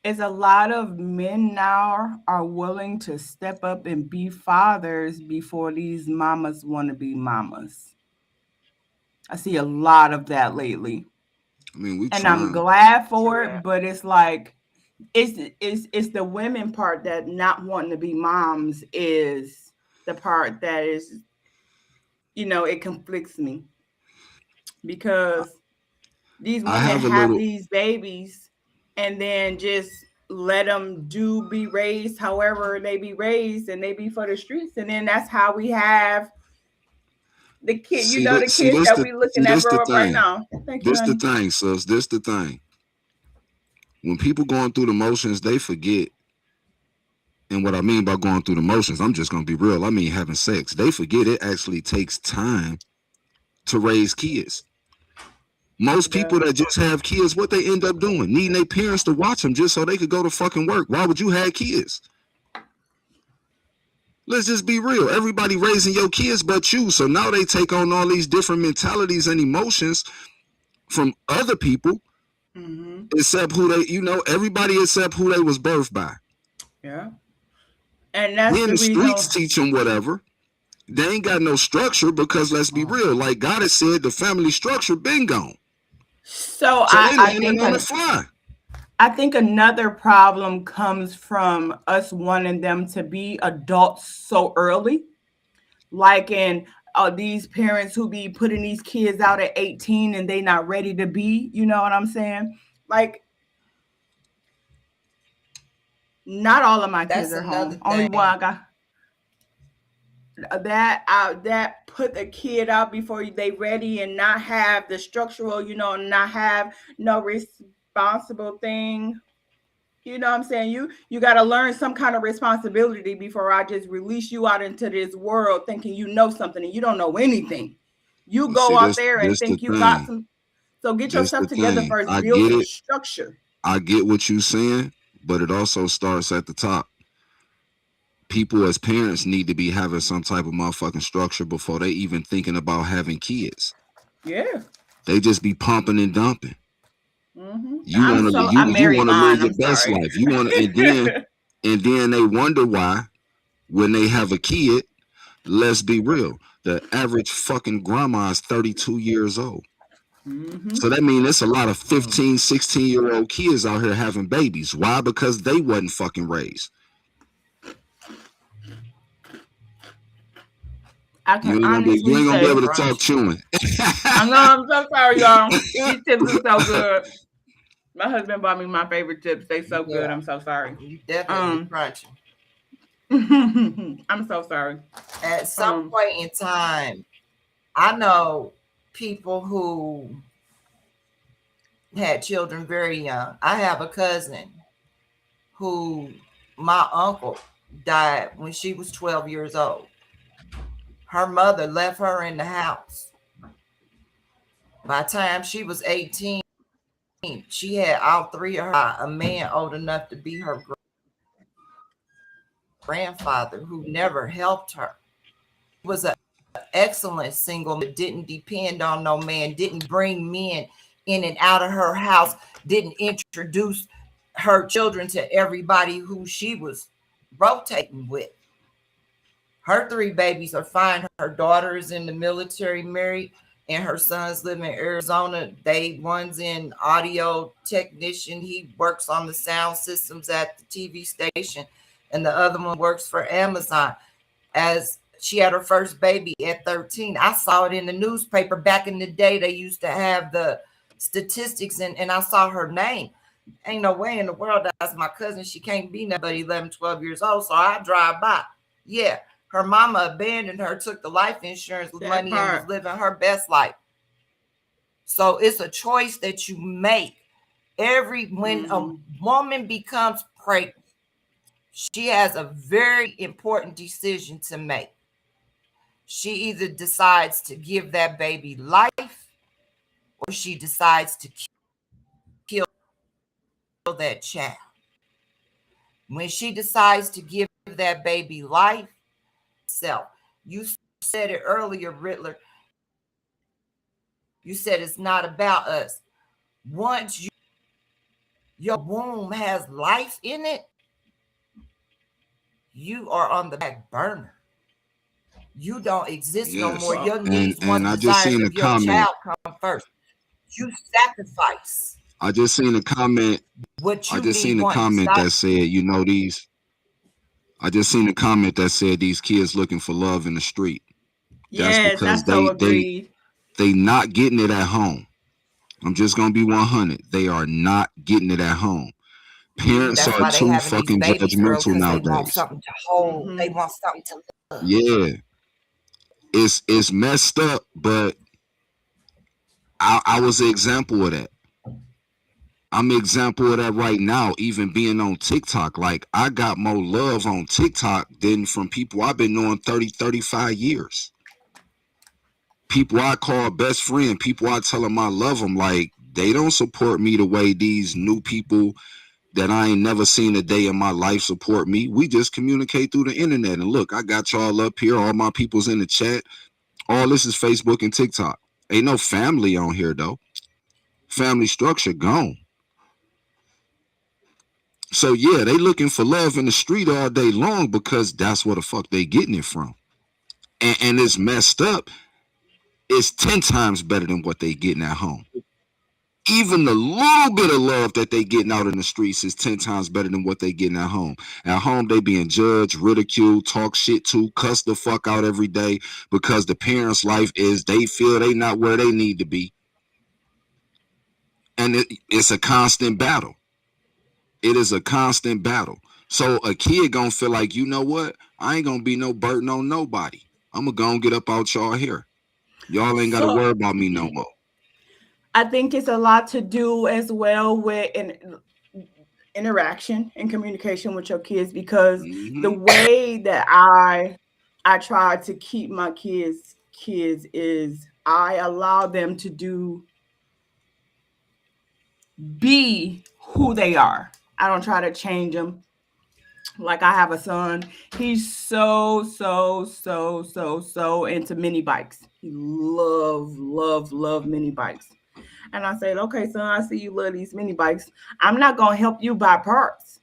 It's a lot of men now are willing to step up and be fathers before these mamas want to be mamas. I see a lot of that lately. I mean, I'm glad for it, but it's like it's the women part that not wanting to be moms is the part that is, it conflicts me, because these women have these babies and then just let them be raised however they be raised, and they be for the streets, and then that's how we have the kid. The kids that we looking at grow up right now. This the thing, sis. This the thing. When people going through the motions, they forget. And what I mean by going through the motions, I'm just gonna be real. I mean having sex. They forget it actually takes time to raise kids. Most people that just have kids, what they end up doing, needing their parents to watch them just so they could go to fucking work. Why would you have kids? Let's just be real. Everybody raising your kids but you. So now they take on all these different mentalities and emotions from other people, except who they, everybody except who they was birthed by. Yeah. And that's then the streets teach them whatever. They ain't got no structure, because let's be real. Like God has said, the family structure been gone. So I think another problem comes from us wanting them to be adults so early. Like in these parents who be putting these kids out at 18 and they not ready to be, you know what I'm saying? Like, not all of my kids are home. Only one I got. That put the kid out before they ready and not have the structural, not have no responsible thing. You know what I'm saying? You got to learn some kind of responsibility before I just release you out into this world thinking you know something and you don't know anything. You go out there and think you got some. So get yourself together first. Build some structure. I get what you're saying, but it also starts at the top. People as parents need to be having some type of motherfucking structure before they even thinking about having kids. Yeah. They just be pumping and dumping. You want to live your best life. You want to, and then they wonder why when they have a kid. Let's be real. The average fucking grandma is 32 years old. So that means it's a lot of 15, 16-year-old kids out here having babies. Why? Because they wasn't fucking raised. You ain't gonna be able to talk chewing. I know, I'm so sorry, y'all. These tips are so good. My husband bought me my favorite chips. They so good. I'm so sorry. You definitely crunching. I'm so sorry. At some point in time, I know people who had children very young. I have a cousin who my uncle died when she was 12 years old. Her mother left her in the house. By the time she was 18, she had all three of her, a man old enough to be her grandfather who never helped her. Was an excellent single, didn't depend on no man, didn't bring men in and out of her house, didn't introduce her children to everybody who she was rotating with. Her three babies are fine. Her daughter is in the military, married, and her sons live in Arizona. One's in audio technician. He works on the sound systems at the TV station, and the other one works for Amazon. As she had her first baby at 13. I saw it in the newspaper back in the day. They used to have the statistics, and I saw her name. Ain't no way in the world that's my cousin. She can't be nothing but 11, 12 years old. So I drive by. Yeah, her mama abandoned her, took the life insurance money, and was living her best life. So it's a choice that you make. When a woman becomes pregnant, she has a very important decision to make. She either decides to give that baby life, or she decides to kill that child. When she decides to give that baby life, you said it earlier, Riddler. You said it's not about us. Once your womb has life in it, you are on the back burner. You don't exist no more. Your needs, and I just seen a comment. Child come first. You sacrifice. I just seen a comment. That said, I just seen a comment that said these kids looking for love in the street. That's because they not getting it at home. I'm just gonna be 100. They are not getting it at home. Parents are too fucking judgmental nowadays. They want something to hold. They want something to love. Yeah, it's messed up, but I was an example of that. I'm an example of that right now, even being on TikTok. Like, I got more love on TikTok than from people I've been knowing 30, 35 years. People I call best friend, people I tell them I love them. Like, they don't support me the way these new people that I ain't never seen a day in my life support me. We just communicate through the internet. And look, I got y'all up here. All my people's in the chat. All this is Facebook and TikTok. Ain't no family on here, though. Family structure gone. So, yeah, they looking for love in the street all day long because that's where the fuck they getting it from. And it's messed up. It's 10 times better than what they getting at home. Even the little bit of love that they getting out in the streets is 10 times better than what they getting at home. At home, they being judged, ridiculed, talk shit to, cuss the fuck out every day because the parents' life is they feel they not where they need to be. And it's a constant battle. It is a constant battle. So a kid gonna feel like, you know what? I ain't gonna be no burden on nobody. I'm gonna go and get up out y'all here. Y'all ain't gotta worry about me no more. I think it's a lot to do as well with interaction and communication with your kids, because the way that I try to keep my kids is I allow them to be who they are. I don't try to change them. Like, I have a son. He's so into mini bikes. He love mini bikes. And I said, okay, son, I see you love these mini bikes. I'm not going to help you buy parts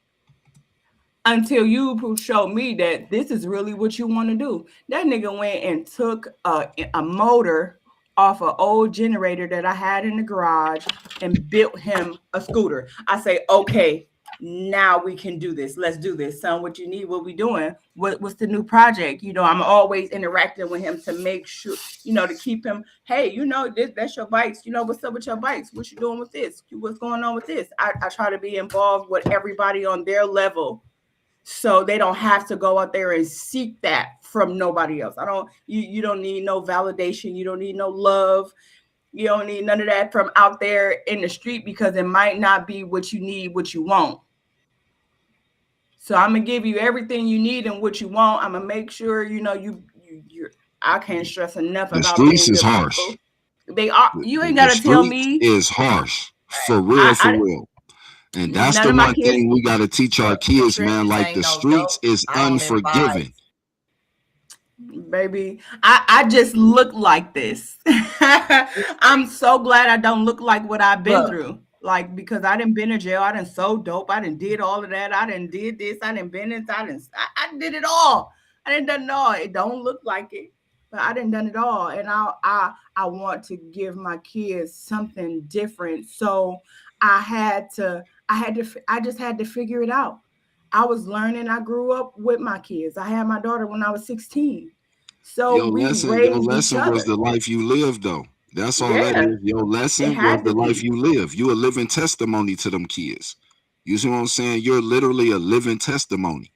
until you show me that this is really what you want to do. That nigga went and took a motor off an old generator that I had in the garage and built him a scooter. I say, okay, now we can do this. Let's do this. Son, what you need, what we doing? What's the new project? You know, I'm always interacting with him to make sure, you know, to keep him, hey, you know, that's your bikes. You know, what's up with your bikes? What you doing with this? What's going on with this? I try to be involved with everybody on their level, so they don't have to go out there and seek that from nobody else. You don't need no validation. You don't need no love. You don't need none of that from out there in the street, because it might not be what you need, what you want. So I'm going to give you everything you need and what you want. I'm going to make sure, you know, I can't stress enough the about streets being is good harsh. people. They are. You ain't got to tell me. Is harsh. For real, for real. And that's the one thing we got to teach our kids, man. Like, the streets is unforgiving. Baby, I just look like this. I'm so glad I don't look like what I've been through. Like, because I done been in jail, I done sold dope, I done did all of that, I done did this, I done been in, I did it all. I done done it all. It don't look like it, but I done done it all. And I want to give my kids something different. So I just had to figure it out. I was learning. I grew up with my kids. I had my daughter when I was 16. So your lesson was the life you lived, though. That's all that is. Your lesson was the life you live. You a living testimony to them kids. You see what I'm saying? You're literally a living testimony.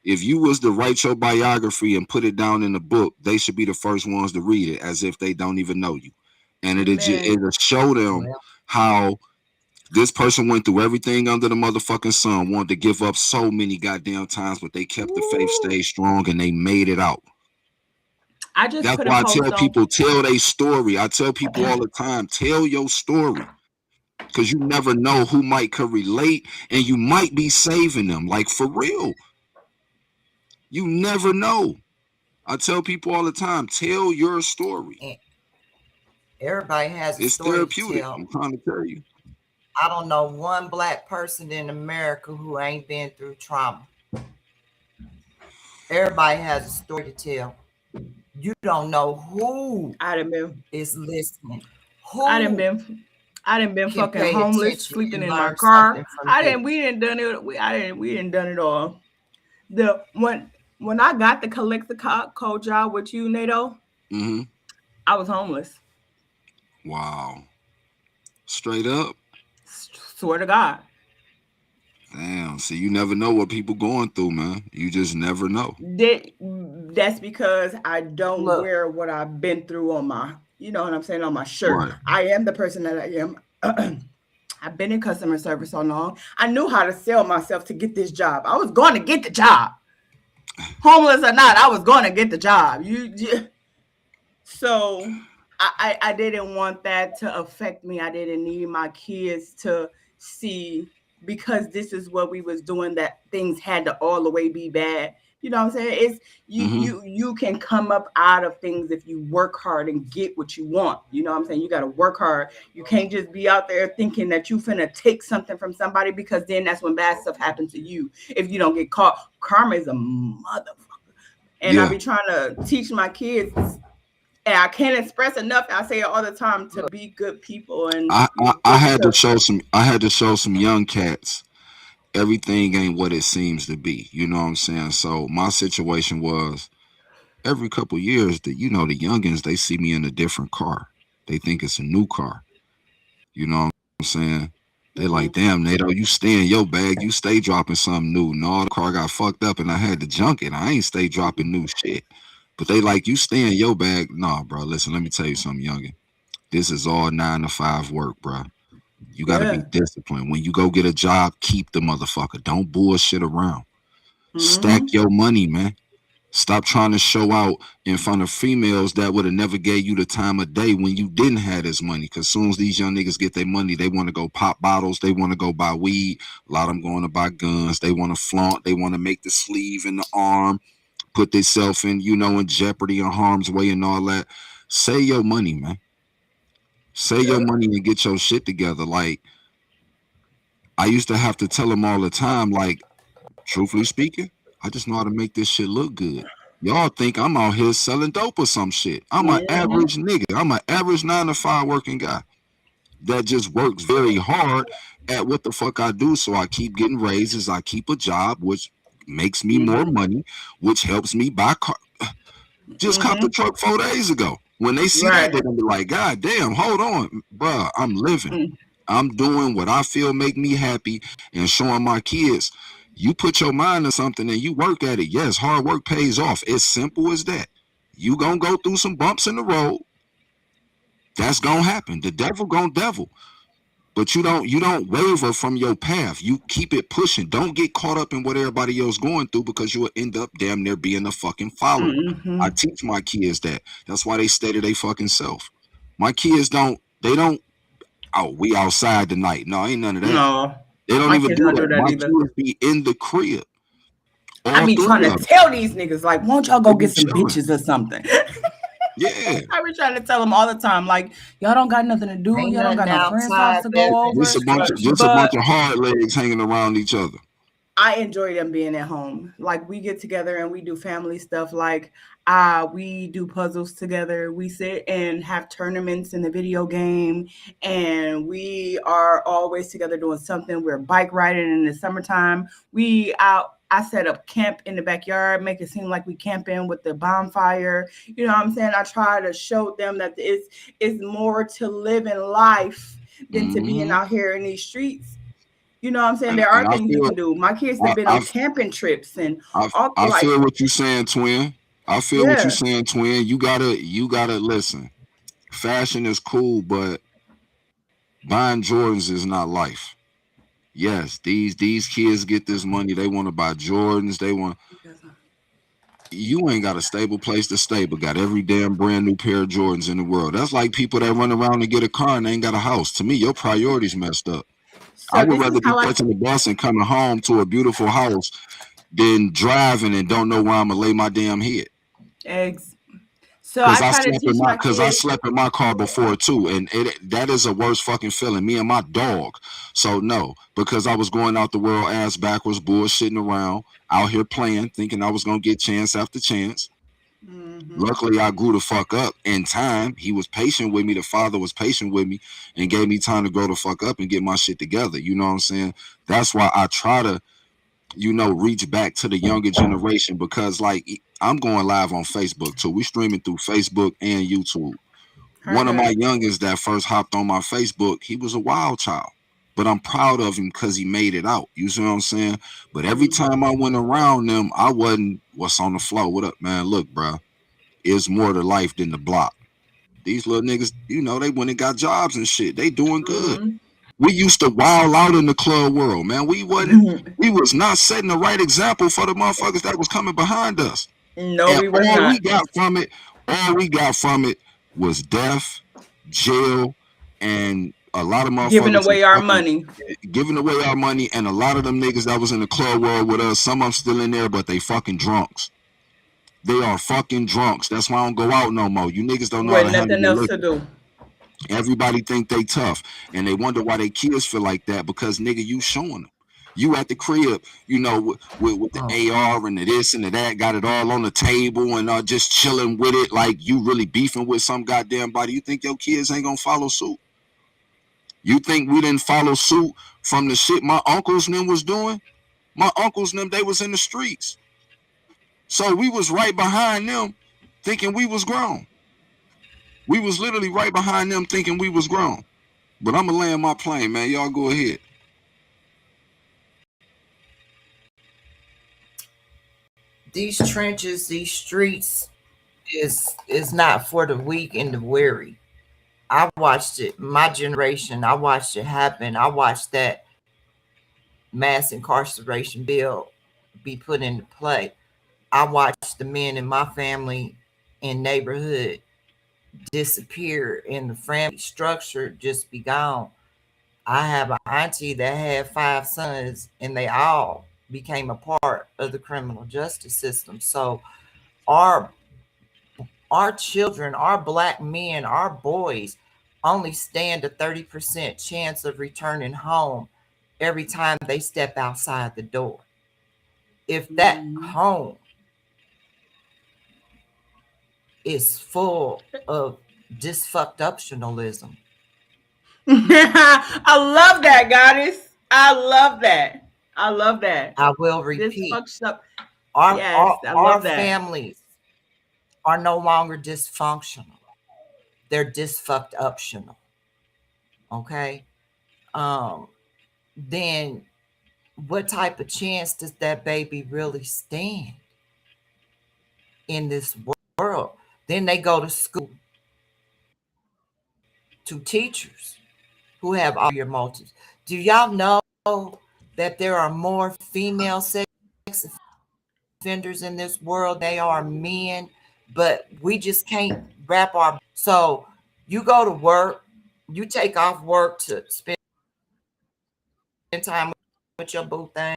If you was to write your biography and put it down in a book, they should be the first ones to read it, as if they don't even know you. And it'll show them how this person went through everything under the motherfucking sun, wanted to give up so many goddamn times, but they kept the faith, stayed strong, and they made it out. That's why I tell people, tell their story. I tell people all the time, tell your story, because you never know who could relate, and you might be saving them. Like, for real. You never know. I tell people all the time, tell your story. Everybody has a story. It's therapeutic. I'm trying to tell you. I don't know one Black person in America who ain't been through trauma. Everybody has a story to tell. You don't know who is listening. I done been fucking homeless, sleeping in my car. We didn't done it all. When I got the Calexico job with you, Nato, I was homeless. Wow. Straight up. Swear to God. Damn. See, you never know what people going through, man. You just never know. That's because I don't wear what I've been through on my, you know what I'm saying, on my shirt. Right. I am the person that I am. I've been in customer service so long. I knew how to sell myself to get this job. I was going to get the job. Homeless or not, I was going to get the job. So I didn't want that to affect me. I didn't need my kids to see, because this is what we was doing, that things had to all the way be bad. You know what I'm saying? It's you can come up out of things if you work hard and get what you want. You know what I'm saying? You got to work hard. You can't just be out there thinking that you finna take something from somebody, because then that's when bad stuff happens to you. If you don't get caught, karma is a motherfucker. And I be trying to teach my kids, and I can't express enough. I say it all the time, to be good people. And I had to show some young cats, everything ain't what it seems to be. You know what I'm saying? So my situation was, every couple of years, the youngins, they see me in a different car. They think it's a new car. You know what I'm saying? They like, damn, Nato, you stay in your bag. You stay dropping something new. No, the car got fucked up and I had to junk it. I ain't stay dropping new shit. But they like, you stay in your bag. Nah, bro, listen, let me tell you something, youngin. This is all 9 to 5 work, bro. You got to be disciplined. When you go get a job, keep the motherfucker. Don't bullshit around. Stack your money, man. Stop trying to show out in front of females that would have never gave you the time of day when you didn't have this money. Because as soon as these young niggas get their money, they want to go pop bottles. They want to go buy weed. A lot of them going to buy guns. They want to flaunt. They want to make the sleeve and the arm, put themselves in, in jeopardy and harm's way and all that. Save your money, man. Save your money and get your shit together. Like, I used to have to tell them all the time, like, truthfully speaking, I just know how to make this shit look good. Y'all think I'm out here selling dope or some shit. I'm an average nigga. I'm an average 9 to 5 working guy that just works very hard at what the fuck I do. So I keep getting raises. I keep a job, which makes me more money, which helps me buy car. Just copped the truck 4 days ago. When they see that, they're gonna be like, God damn, hold on, bruh, I'm living. I'm doing what I feel make me happy and showing my kids. You put your mind to something and you work at it. Yes, hard work pays off. It's simple as that. You gonna go through some bumps in the road. That's gonna happen. The devil gonna devil. But you don't waver from your path. You keep it pushing. Don't get caught up in what everybody else going through, because you'll end up damn near being a fucking follower. I teach my kids that. That's why they stay to their fucking self. My kids don't, oh, we outside tonight. No, ain't none of that. No. They don't even do that. My kids be in the crib. I be trying to tell these niggas, like, won't y'all go get some bitches or something? Yeah. I be trying to tell them all the time, like, y'all don't got nothing to do. Y'all don't got no friends house to go over. Just a bunch of hard legs hanging around each other. I enjoy them being at home. Like, we get together and we do family stuff. Like, we do puzzles together. We sit and have tournaments in the video game, and we are always together doing something. We're bike riding in the summertime. I set up camp in the backyard, make it seem like we camping with the bonfire. You know what I'm saying? I try to show them that it's more to living life than to being out here in these streets. You know what I'm saying? There are things you can do. My kids have been on camping trips, and I feel what you're saying, twin. I feel what you're saying, twin. You gotta listen. Fashion is cool, but buying Jordans is not life. Yes, these kids get this money. They want to buy Jordans. You ain't got a stable place to stay, but got every damn brand new pair of Jordans in the world. That's like people that run around and get a car and they ain't got a house. To me, your priorities messed up. So I would rather be catching the bus and coming home to a beautiful house than driving and don't know where I'm gonna lay my damn head. So I slept in my car before too, and that is a worse fucking feeling. Me and my dog. So no, because I was going out the world ass backwards, bullshitting around, out here playing, thinking I was gonna get chance after chance. Luckily, I grew the fuck up in time. He was patient with me. The father was patient with me and gave me time to grow the fuck up and get my shit together. You know what I'm saying? That's why I try to, reach back to the younger generation, because like I'm going live on Facebook too. We streaming through Facebook and YouTube. One of my youngest that first hopped on my Facebook, he was a wild child, but I'm proud of him because he made it out. You see what I'm saying? But every time I went around them, I wasn't what's on the floor. What up, man? Look, bro, it's more to life than the block. These little niggas, they went and got jobs and shit. They doing good. We used to wild out in the club world, man. We was not setting the right example for the motherfuckers that was coming behind us. No, and we were not. All we got from it was death, jail, and a lot of motherfuckers giving away our money. And a lot of them niggas that was in the club world with us, some of them still in there, but they fucking drunks. They are fucking drunks. That's why I don't go out no more. You niggas don't know how to handle nothing else to do. Everybody think they tough, and they wonder why their kids feel like that, because nigga, you showing them. You at the crib, with the AR and the this and the that, got it all on the table and just chilling with it, like you really beefing with some goddamn body. You think your kids ain't gonna follow suit? You think we didn't follow suit from the shit my uncles and them was doing? My uncles and them, they was in the streets. So we was right behind them thinking we was grown. We was literally right behind them thinking we was grown. But I'm going to land my plane, man. Y'all go ahead. These trenches, these streets is not for the weak and the weary. I watched it, my generation, I watched it happen. I watched that mass incarceration bill be put into play. I watched the men in my family and neighborhood disappear, and the family structure just be gone. I have an auntie that had 5 sons, and they all became a part of the criminal justice system. So our children, our black men, our boys only stand a 30% chance of returning home every time they step outside the door. If that home is full of dysfunctionalism. I love that, Goddess. I love that. I love that. I will repeat. Our families are no longer dysfunctional. They're dysfunctional. Okay. Then what type of chance does that baby really stand in this world? Then they go to school, to teachers who have all your motives. Do y'all know that there are more female sex offenders in this world? They are men, but we just can't wrap our. So you go to work, you take off work to spend time with your boo thing.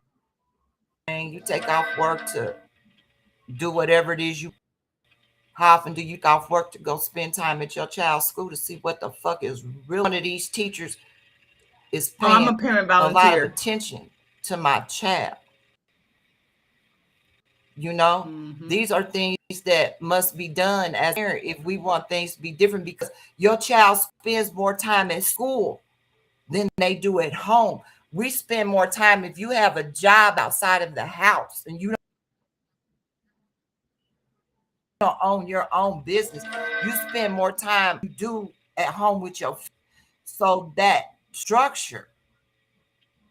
You take off work to do whatever it is you. How often do you get off work to go spend time at your child's school to see what the fuck is real? One of these teachers is paying I'm a parent volunteer. A lot of attention to my child. You know, these are things that must be done as a parent if we want things to be different, because your child spends more time at school than they do at home. We spend more time if you have a job outside of the house and you don't own your own business. You spend more time you do at home with your family. So that structure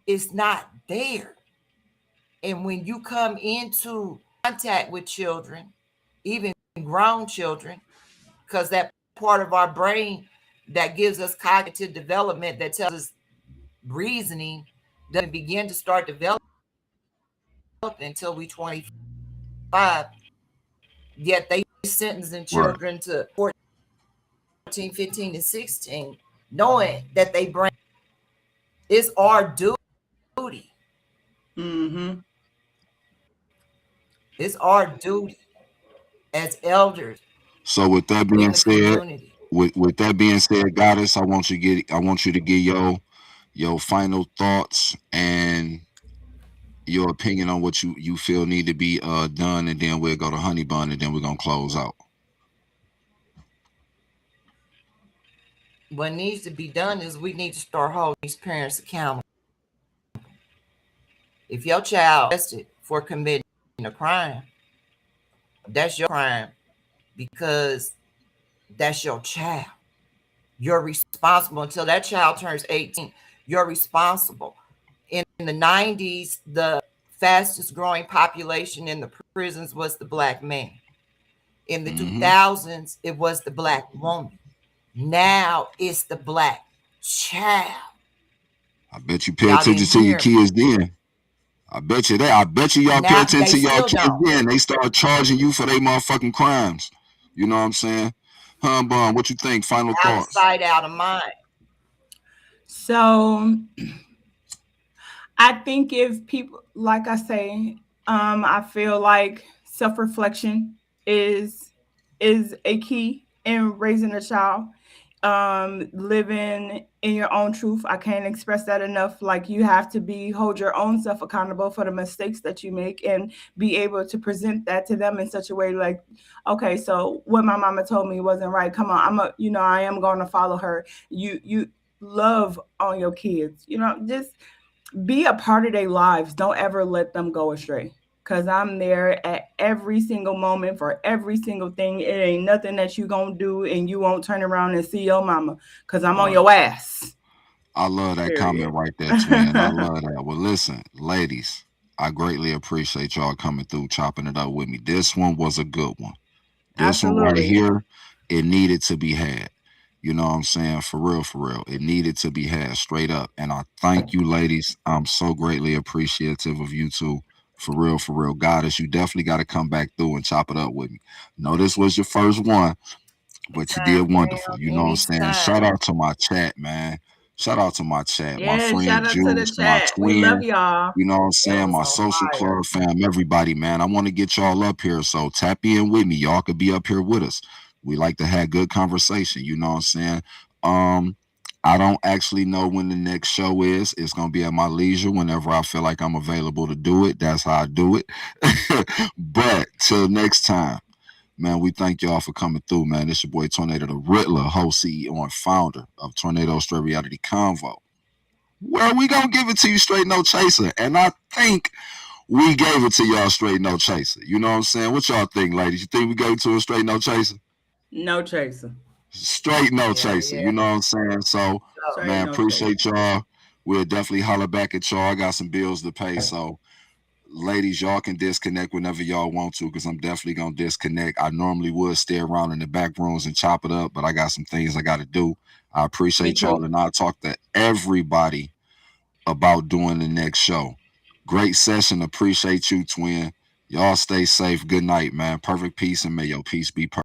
is not there. And when you come into contact with children, even grown children, because that part of our brain that gives us cognitive development, that tells us reasoning, doesn't begin to start developing until we 25. Yet they sentencing children to 14, 15, and 16, knowing that they bring. It's our duty. It's our duty as elders. So with that being said, with that being said, Goddess, I want you to give your final thoughts and your opinion on what you feel need to be done, and then we'll go to Honey Bun, and then we're gonna close out. What needs to be done is we need to start holding these parents accountable. If your child is arrested for committing a crime, that's your crime, because that's your child. You're responsible until that child turns 18. You're responsible. In the 90s, the fastest growing population in the prisons was the Black man. In the 2000s, it was the Black woman. Now it's the Black child. I bet you pay attention to your kids then. I bet you that. I bet you y'all pay attention to y'all kids then. They start charging you for their motherfucking crimes. You know what I'm saying? Honey Bun, what you think? Final thoughts. Out of sight, out of mind. So I think if people, like I say, I feel like self-reflection is a key in raising a child. Living in your own truth. I can't express that enough. Like, you have to hold your own self accountable for the mistakes that you make and be able to present that to them in such a way like, okay, so what my mama told me wasn't right. Come on, I am going to follow her. You love on your kids, just be a part of their lives. Don't ever let them go astray. Because I'm there at every single moment for every single thing. It ain't nothing that you gonna do and you won't turn around and see your mama, because I'm on your ass. I love that comment right there, man. I love that. Well, listen, ladies, I greatly appreciate y'all coming through, chopping it up with me. This one was a good one. This one right here, it needed to be had. You know what I'm saying? For real. It needed to be had straight up. And I thank you, ladies. I'm so greatly appreciative of you two. For real. Goddess, you definitely got to come back through and chop it up with me. No, this was your first one, but you did wonderful. You know what I'm saying? Shout out to my chat, man. Shout out to my chat. My friend Jules, my twin. We love y'all. You know what I'm saying? My social club fam, everybody, man. I want to get y'all up here, so tap in with me. Y'all could be up here with us. We like to have good conversation. You know what I'm saying? I don't actually know when the next show is. It's going to be at my leisure whenever I feel like I'm available to do it. That's how I do it. But till next time, man, we thank y'all for coming through, man. It's your boy Tornado the Riddler, host, CEO, and founder of Tornado Straight Reality Convo. Well, we going to give it to you straight, no chaser. And I think we gave it to y'all straight, no chaser. You know what I'm saying? What y'all think, ladies? You think we gave it to a straight, no chaser? No chaser. Straight no chaser. You know what I'm saying? So, Straight man, no appreciate chaser. y'all. We'll definitely holler back at y'all. I got some bills to pay. So, ladies, y'all can disconnect whenever y'all want to, because I'm definitely going to disconnect. I normally would stay around in the back rooms and chop it up, but I got some things I got to do. I appreciate y'all, and I'll talk to everybody about doing the next show. Great session. Appreciate you, twin. Y'all stay safe. Good night, man. Perfect peace, and may your peace be perfect.